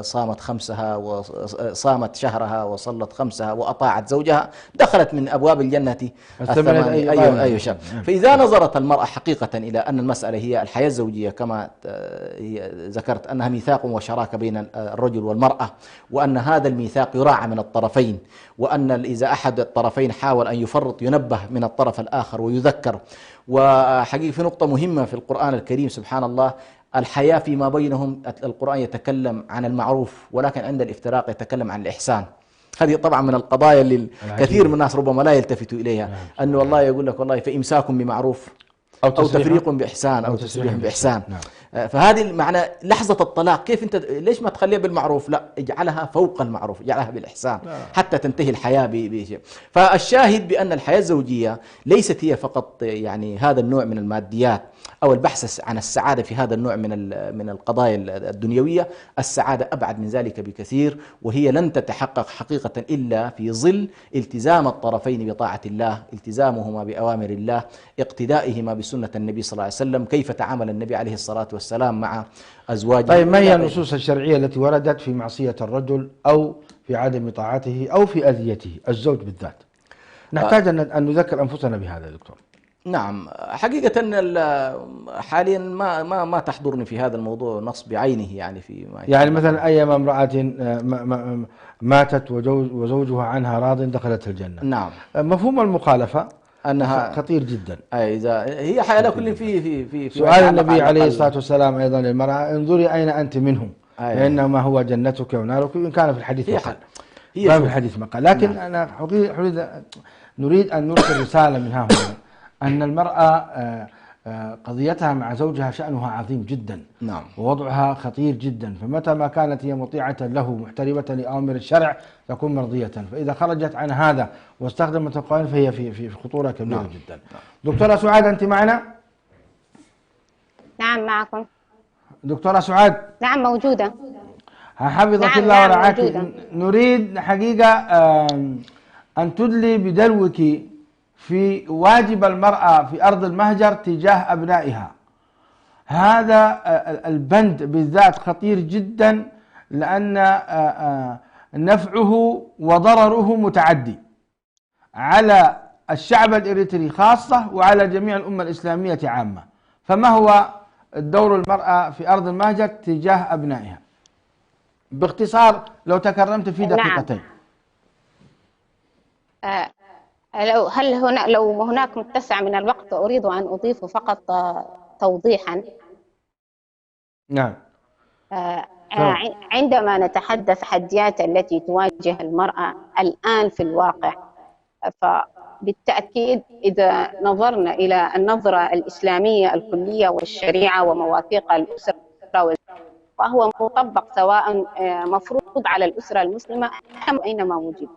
صامت خمسها وصامت شهرها وصلت خمسها وأطاعت زوجها دخلت من أبواب الجنة الثمانية. أي شيء. فإذا نظرت المرأة حقيقة إلى أن المسألة هي الحياة الزوجية كما ذكرت أنها ميثاق وشراكة بين الرجل والمرأة، وأن هذا الميثاق يراعى من الطرفين، وأن إذا أحد الطرفين حاول أن يفرط ينبه من الطرف الآخر ويذكر. وحقيقة في نقطة مهمة في القرآن الكريم سبحان الله، الحياة فيما بينهم القرآن يتكلم عن المعروف، ولكن عند الافتراق يتكلم عن الإحسان. هذه طبعا من القضايا اللي كثير من الناس ربما لا يلتفتوا إليها، أنه والله يقول لك والله فإمساك بمعروف أو تفريق بإحسان أو تسريح بإحسان. فهذه معنى لحظة الطلاق، كيف أنت ليش ما تخليها بالمعروف؟ لا، اجعلها فوق المعروف، اجعلها بالإحسان حتى تنتهي الحياة بشيء. فالشاهد بأن الحياة الزوجية ليست هي فقط يعني هذا النوع من الماديات أو البحث عن السعادة في هذا النوع من القضايا الدنيوية، السعادة أبعد من ذلك بكثير، وهي لن تتحقق حقيقة إلا في ظل التزام الطرفين بطاعة الله، التزامهما بأوامر الله، اقتدائهما بسنة النبي صلى الله عليه وسلم، كيف تعامل النبي عليه الصلاة والسلام مع أزواجه. طيب ما هي النصوص الشرعية التي وردت في معصية الرجل أو في عدم طاعته أو في أذيته الزوج بالذات؟ نحتاج أن نذكر أنفسنا بهذا يا دكتور. نعم، حقيقة حاليا ما تحضرني في هذا الموضوع نص بعينه، يعني يعني مثلا أيما امرأة ماتت وزوجها عنها راض دخلت الجنة. نعم. مفهوم المخالفة أنها خطير جدا. إذا هي على كل في سؤال النبي عليه الصلاة والسلام أيضا للمرأة: انظري أين أنت منهم، فإنما هو جنتك ونارك، إن كان في الحديث مقال. هي في الحديث مقال، لكن نعم. أنا نريد أن نرسل رسالة من ها هنا أن المرأة قضيتها مع زوجها شأنها عظيم جدا. نعم. ووضعها خطير جدا، فمتى ما كانت هي مطيعة له محترمة لأوامر الشرع تكون مرضية، فإذا خرجت عن هذا واستخدمت القوانين فهي في خطورة كبيرة. نعم. جدا. نعم. دكتورة سعاد أنت معنا؟ نعم معكم. دكتورة سعاد. نعم موجودة. حفظك نعم الله ورعاك. موجودة. نريد حقيقة أن تدلي بدلوك في واجب المرأة في أرض المهجر تجاه أبنائها. هذا البند بالذات خطير جدا، لأن نفعه وضرره متعدي على الشعب الإريتري خاصة وعلى جميع الأمة الإسلامية عامة. فما هو دور المرأة في أرض المهجر تجاه أبنائها باختصار لو تكرمت في دقيقتين؟ نعم. لو هناك متسع من الوقت أريد أن أضيف فقط توضيحا. نعم. عندما نتحدث التحديات التي تواجه المرأة الآن في الواقع، فبالتأكيد إذا نظرنا إلى النظرة الإسلامية الكلية والشريعة ومواثيق الأسرة فهو مطبق سواء مفروض على الأسرة المسلمة أينما وجد.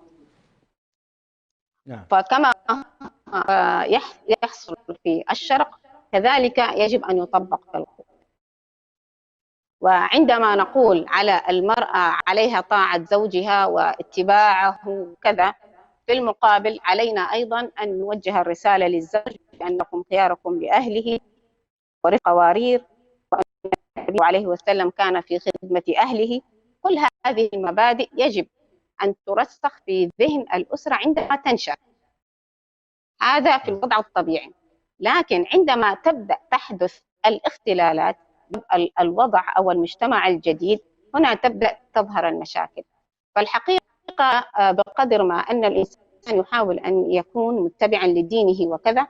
نعم. فكما يحصل في الشرق كذلك يجب أن يطبق في الغرب. وعندما نقول على المرأة عليها طاعة زوجها واتباعه كذا، في المقابل علينا أيضا أن نوجه الرسالة للزوج بأنكم خياركم لأهله ورقوارير، والنبي عليه وسلم كان في خدمة أهله. كل هذه المبادئ يجب أن ترسخ في ذهن الأسرة عندما تنشأ، هذا في الوضع الطبيعي. لكن عندما تبدأ تحدث الاختلالات، الوضع أو المجتمع الجديد، هنا تبدأ تظهر المشاكل. فالحقيقة بقدر ما أن الإنسان يحاول أن يكون متبعا لدينه وكذا،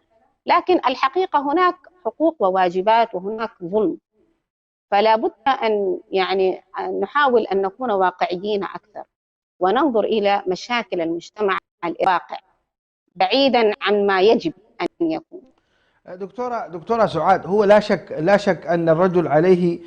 لكن الحقيقة هناك حقوق وواجبات وهناك ظلم، فلا بد أن نحاول أن نكون واقعيين أكثر وننظر إلى مشاكل المجتمع الواقع بعيدا عن ما يجب أن يكون. دكتورة سعاد، هو لا شك أن الرجل عليه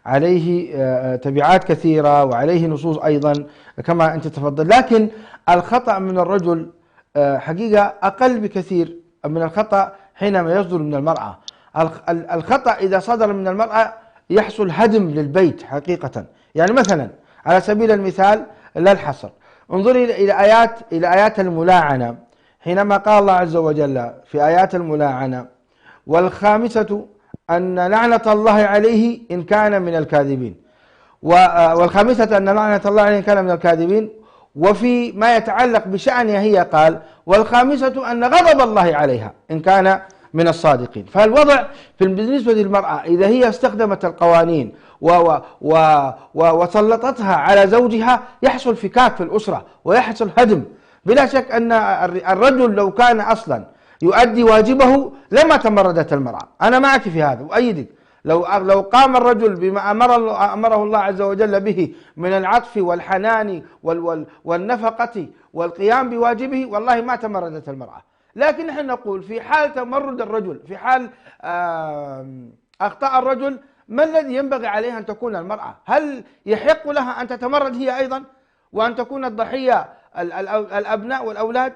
عليه تبعات كثيرة وعليه نصوص أيضا كما أنت تفضل، لكن الخطأ من الرجل حقيقة أقل بكثير من الخطأ حينما يصدر من المرأة. الخطأ إذا صدر من المرأة يحصل هدم للبيت حقيقة. يعني مثلا على سبيل المثال لا الحصر، انظري إلى آيات الملاعنة، حينما قال الله عز وجل في آيات الملاعنة: والخامسة أن لعنة الله عليه إن كان من الكاذبين، والخامسة أن لعنة الله عليه إن كان من الكاذبين. وفي ما يتعلق بشأنها هي قال: والخامسة أن غضب الله عليها إن كان من الصادقين. فالوضع بالنسبة للمرأة إذا هي استخدمت القوانين وسلطتها على زوجها يحصل فكاك في الأسرة ويحصل هدم. بلا شك أن الرجل لو كان أصلا يؤدي واجبه لما تمردت المرأة. أنا معك في هذا وأيدك. لو قام الرجل بما أمره الله عز وجل به من العطف والحنان والنفقة والقيام بواجبه، والله ما تمردت المرأة. لكن نحن نقول في حال تمرد الرجل، في حال أخطاء الرجل، ما الذي ينبغي عليها أن تكون المرأة؟ هل يحق لها أن تتمرد هي أيضا وأن تكون الضحية الأبناء والأولاد؟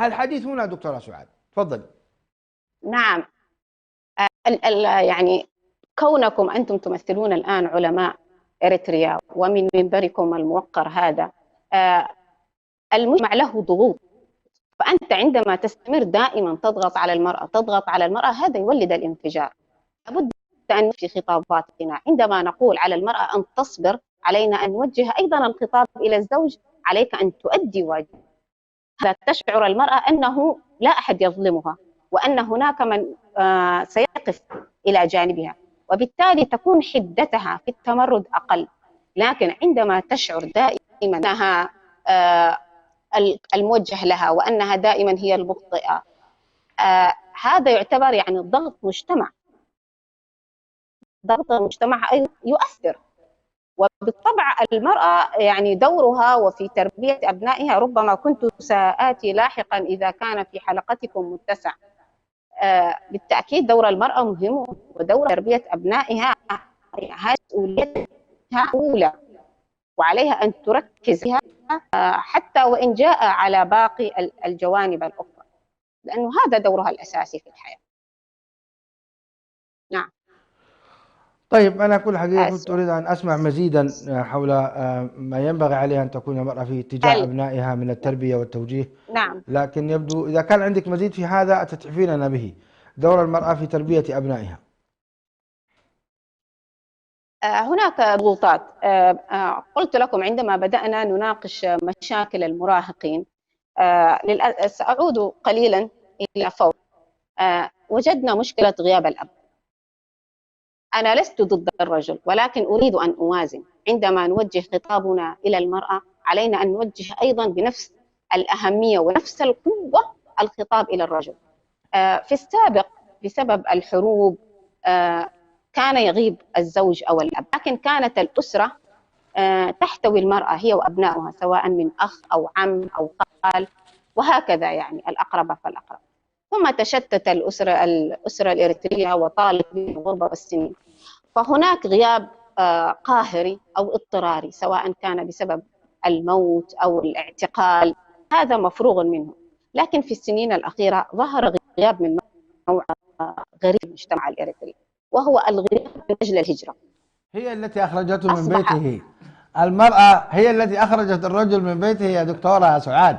الحديث هنا دكتورة سعاد، تفضل. نعم، يعني كونكم أنتم تمثلون الآن علماء إريتريا ومن منبركم الموقر هذا، المجتمع له ضغوط، فأنت عندما تستمر دائما تضغط على المرأة تضغط على المرأة، هذا يولد الانفجار. لابد أن في خطاباتنا عندما نقول على المرأة أن تصبر، علينا أن نوجه أيضا الخطاب إلى الزوج، عليك أن تؤدي واجبك. هذا تشعر المرأة أنه لا أحد يظلمها، وأن هناك من سيقف إلى جانبها، وبالتالي تكون حدتها في التمرد أقل. لكن عندما تشعر دائما أنها الموجه لها وأنها دائما هي المخطئة، هذا يعتبر يعني ضغط مجتمع. ضغط المجتمع أيضا يؤثر، وبالطبع المرأة يعني دورها وفي تربية أبنائها، ربما كنت سآتي لاحقا إذا كان في حلقتكم متسع. بالتأكيد دور المرأة مهم، ودور تربية أبنائها هذه مسؤوليتها أولى، وعليها أن تركز فيها حتى وإن جاء على باقي الجوانب الأخرى، لأنه هذا دورها الأساسي في الحياة. نعم. طيب، أنا كل حقيقة كنت أريد أن أسمع مزيدا حول ما ينبغي عليها أن تكون المرأة في اتجاه أبنائها من التربية والتوجيه. نعم. لكن يبدو إذا كان عندك مزيد في هذا تتحفيننا به، دور المرأة في تربية أبنائها. هناك ضغوطات. قلت لكم عندما بدأنا نناقش مشاكل المراهقين، سأعود قليلا إلى فوق. وجدنا مشكلة غياب الأب. أنا لست ضد الرجل، ولكن أريد أن أوازن. عندما نوجه خطابنا إلى المرأة علينا أن نوجه أيضا بنفس الأهمية ونفس القوة الخطاب إلى الرجل. في السابق بسبب الحروب كان يغيب الزوج أو الأب، لكن كانت الأسرة تحتوي المرأة هي وأبنائها، سواء من أخ أو عم أو خال وهكذا، يعني الأقرب فالأقرب. ثم تشتت الأسرة الإريترية وطالت بالغربة والسنين، فهناك غياب قاهري أو اضطراري، سواء كان بسبب الموت أو الاعتقال، هذا مفروغ منه. لكن في السنين الأخيرة ظهر غياب من نوع غريب في المجتمع الإريتري، وهو الغياب من أجل الهجرة. هي التي أخرجته من بيته. المرأة هي التي أخرجت الرجل من بيته يا دكتورة سعاد.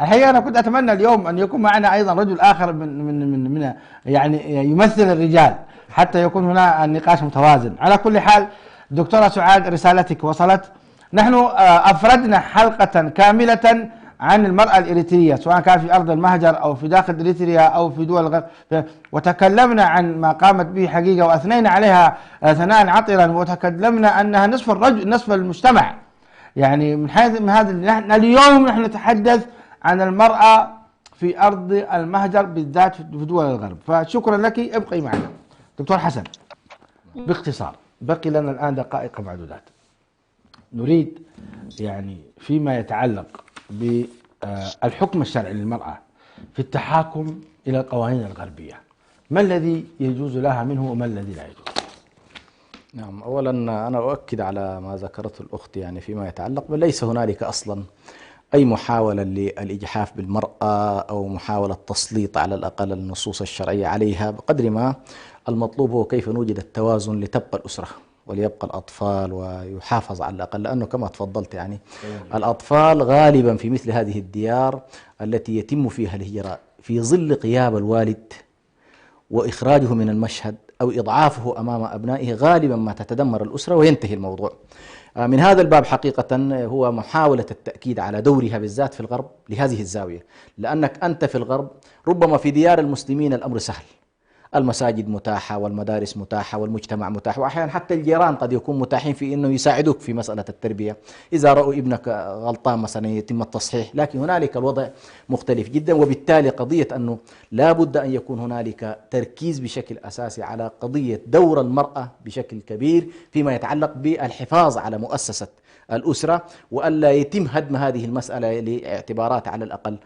الحقيقة أنا كنت أتمنى اليوم أن يكون معنا أيضا رجل آخر من يعني يمثل الرجال، حتى يكون هنا النقاش متوازن. على كل حال دكتورة سعاد، رسالتك وصلت. نحن أفردنا حلقة كاملة عن المرأة الإريترية، سواء كان في أرض المهجر أو في داخل إريتريا أو في دول الغرب، وتكلمنا عن ما قامت به حقيقة وأثنينا عليها ثناء عطرا، وتكلمنا أنها نصف الرجل نصف المجتمع. يعني من هذا اليوم نحن نتحدث عن المرأة في أرض المهجر بالذات في دول الغرب. فشكرا لك، ابقي معنا. دكتور حسن، باختصار، بقي لنا الآن دقائق معدودات. نريد يعني فيما يتعلق بالحكم الشرعي للمرأة في التحاكم إلى القوانين الغربية، ما الذي يجوز لها منه وما الذي لا يجوز؟ نعم، أولا أنا أؤكد على ما ذكرته الأخت، يعني فيما يتعلق ليس هنالك أصلا أي محاولة للإجحاف بالمرأة أو محاولة تسليط على الأقل النصوص الشرعية عليها، بقدر ما المطلوب هو كيف نوجد التوازن لتبقى الأسرة وليبقى الأطفال ويحافظ على الأقل، لأنه كما تفضلت يعني الأطفال غالبا في مثل هذه الديار التي يتم فيها الهجرة في ظل غياب الوالد وإخراجه من المشهد أو إضعافه أمام أبنائه، غالبا ما تتدمر الأسرة وينتهي الموضوع. من هذا الباب حقيقة هو محاولة التأكيد على دورها بالذات في الغرب لهذه الزاوية، لأنك أنت في الغرب ربما في ديار المسلمين الأمر سهل، المساجد متاحة والمدارس متاحة والمجتمع متاح، وأحيانا حتى الجيران قد يكون متاحين في أنه يساعدوك في مسألة التربية إذا رأوا ابنك غلطان مثلا يتم التصحيح. لكن هنالك الوضع مختلف جدا، وبالتالي قضية أنه لا بد أن يكون هنالك تركيز بشكل أساسي على قضية دور المرأة بشكل كبير فيما يتعلق بالحفاظ على مؤسسة الأسرة، وألا يتم هدم هذه المسألة لاعتبارات على الأقل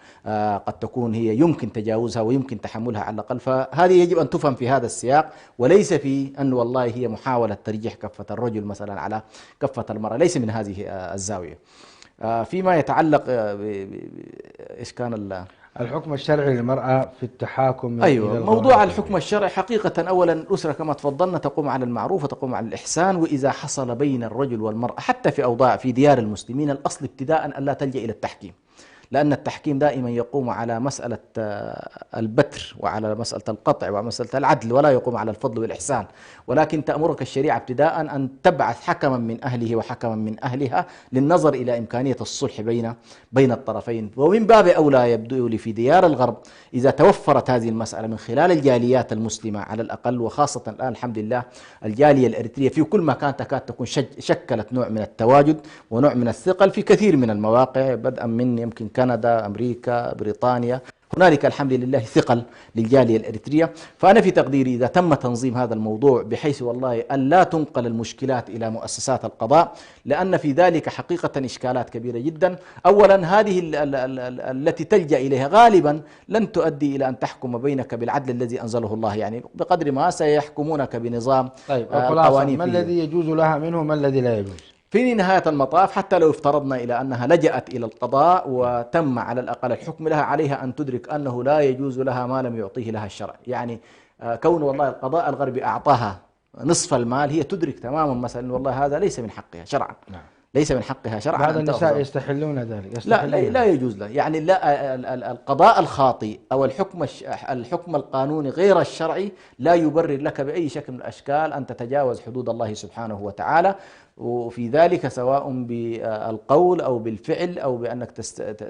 قد تكون هي يمكن تجاوزها ويمكن تحملها على الأقل. فهذه يجب أن تفهم في هذا السياق، وليس في أن والله هي محاولة ترجيح كفة الرجل مثلا على كفة المرأة، ليس من هذه الزاوية. فيما يتعلق إيش كان الحكم الشرعي للمرأة في التحاكم أيوة، إلى موضوع الغرب. الحكم الشرعي حقيقة أولا الأسرة كما تفضلنا تقوم على المعروف وتقوم على الإحسان، وإذا حصل بين الرجل والمرأة حتى في أوضاع في ديار المسلمين الأصل ابتداء ألا تلجأ إلى التحكيم، لأن التحكيم دائما يقوم على مسألة البتر وعلى مسألة القطع ومسألة العدل، ولا يقوم على الفضل والإحسان. ولكن تأمرك الشريعة ابتداء أن تبعث حكما من أهله وحكما من أهلها للنظر إلى إمكانية الصلح بين الطرفين. ومن باب أولى يبدو لي في ديار الغرب إذا توفرت هذه المسألة من خلال الجاليات المسلمة على الأقل، وخاصة الآن الحمد لله الجالية الإريترية في كل مكان تكاد تكون شكلت نوع من التواجد ونوع من الثقل في كثير من المواقع، بدءا من يمكن كندا، أمريكا، بريطانيا، هنالك الحمد لله ثقل للجالية الإريترية. فأنا في تقديري إذا تم تنظيم هذا الموضوع بحيث والله أن لا تنقل المشكلات إلى مؤسسات القضاء، لأن في ذلك حقيقة إشكالات كبيرة جدا. أولا هذه التي تلجأ إليها غالبا لن تؤدي إلى أن تحكم بينك بالعدل الذي أنزله الله، يعني بقدر ما سيحكمونك بنظام القوانين. ما الذي يجوز لها منه ما الذي لا يجوز؟ في نهاية المطاف حتى لو افترضنا إلى أنها لجأت إلى القضاء وتم على الأقل الحكم لها، عليها أن تدرك أنه لا يجوز لها ما لم يعطيه لها الشرع. يعني كون والله القضاء الغربي أعطاها نصف المال، هي تدرك تماما مثلا والله هذا ليس من حقها شرعا. نعم. ليس من حقها شرعا. بعض النساء يستحلون ذلك. لا يجوز له، يعني لا القضاء الخاطئ أو الحكم القانوني غير الشرعي لا يبرر لك بأي شكل من الأشكال أن تتجاوز حدود الله سبحانه وتعالى، وفي ذلك سواء بالقول أو بالفعل أو بأنك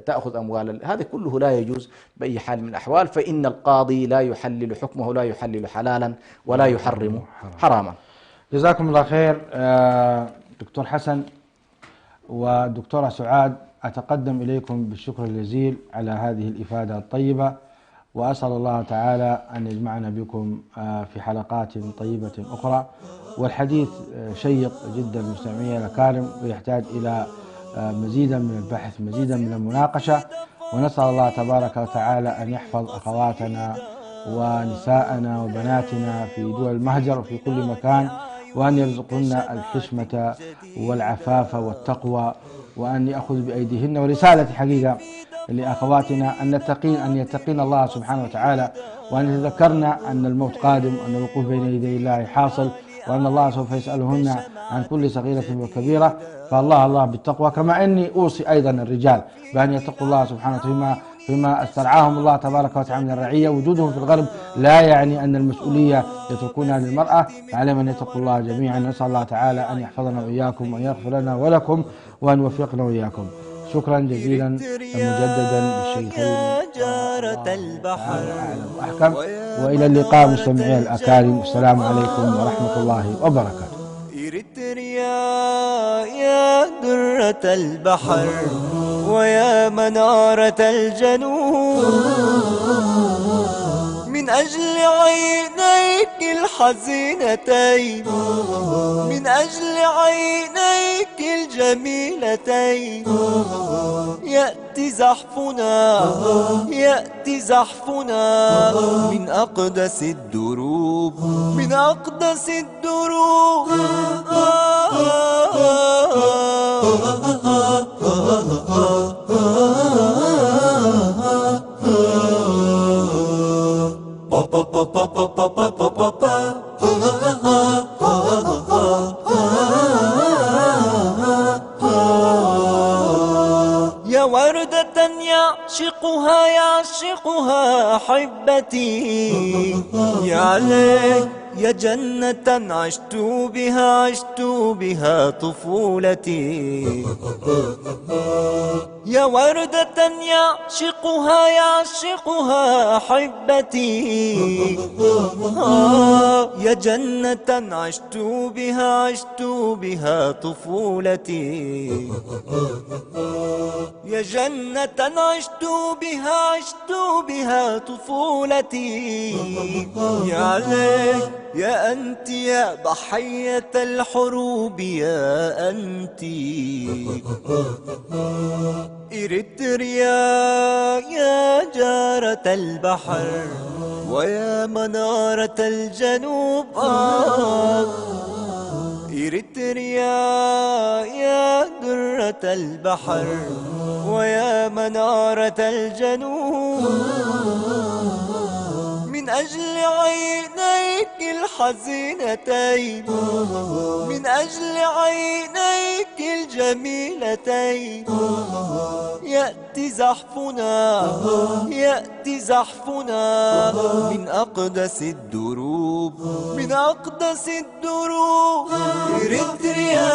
تأخذ أموال، هذا كله لا يجوز بأي حال من الأحوال. فإن القاضي لا يحلل حكمه، لا يحلل حلالا ولا يحرم حراما. جزاكم الله خير. دكتور حسن والدكتورة سعاد، أتقدم إليكم بالشكر الجزيل على هذه الإفادة الطيبة، وأسأل الله تعالى أن يجمعنا بكم في حلقات طيبة أخرى. والحديث شيق جدا مستمعي الأكارم، ويحتاج إلى مزيدا من البحث، مزيدا من المناقشة، ونسأل الله تبارك وتعالى أن يحفظ أخواتنا ونساءنا وبناتنا في دول المهجر وفي كل مكان، وأن يرزقهن الحشمة والعفاف والتقوى، وأن يأخذ بأيديهن. ورسالة حقيقة لأخواتنا أن يتقين الله سبحانه وتعالى، وأن يتذكرن أن الموت قادم، وأن الوقوف بين يدي الله حاصل، وأن الله سوف يسألهن عن كل صغيرة وكبيرة. فالله بالتقوى، كما أني أوصي أيضا الرجال بأن يتقوا الله سبحانه وتعالى فيما استرعاهم الله تبارك وتعالى من الرعية. وجودهم في الغرب لا يعني أن المسؤولية يتركونها للمرأة، فعليهم أن يتقوا الله جميعا. نسأل الله تعالى أن يحفظنا وإياكم، وأن يغفر لنا ولكم، وأن يوفقنا وإياكم. شكرا جزيلا مجددا للشيخين وأحكم، وإلى اللقاء مستمعي الأكارم، والسلام عليكم ورحمة الله وبركاته. إريتريا يا درة البحر ويا منارة الجنوب، من أجل عينيك الحزينتين، من أجل عينيك الجميلتين، يأتي زحفنا، يأتي زحفنا من أقدس الدروب، من أقدس الدروب. يا وردة يعشقها أحبتي، يا عليك يا جنة عشت بها طفولتي. يا وردة يعشقها أحبتي، يا جنة عشت بها طفولتي. يا جنة عشت بها طفولتي. يا عليك يا أنت يا ضحية الحروب، يا أنت إريتريا يا جارة البحر ويا منارة الجنوب. إريتريا يا درة البحر ويا منارة الجنوب، من أجل عينيك الحزينتين، من أجل عينيك الجميلتين، يأتي زحفنا، يأتي زحفنا من أقدس الدروب، من أقدس الدروب. إريتريا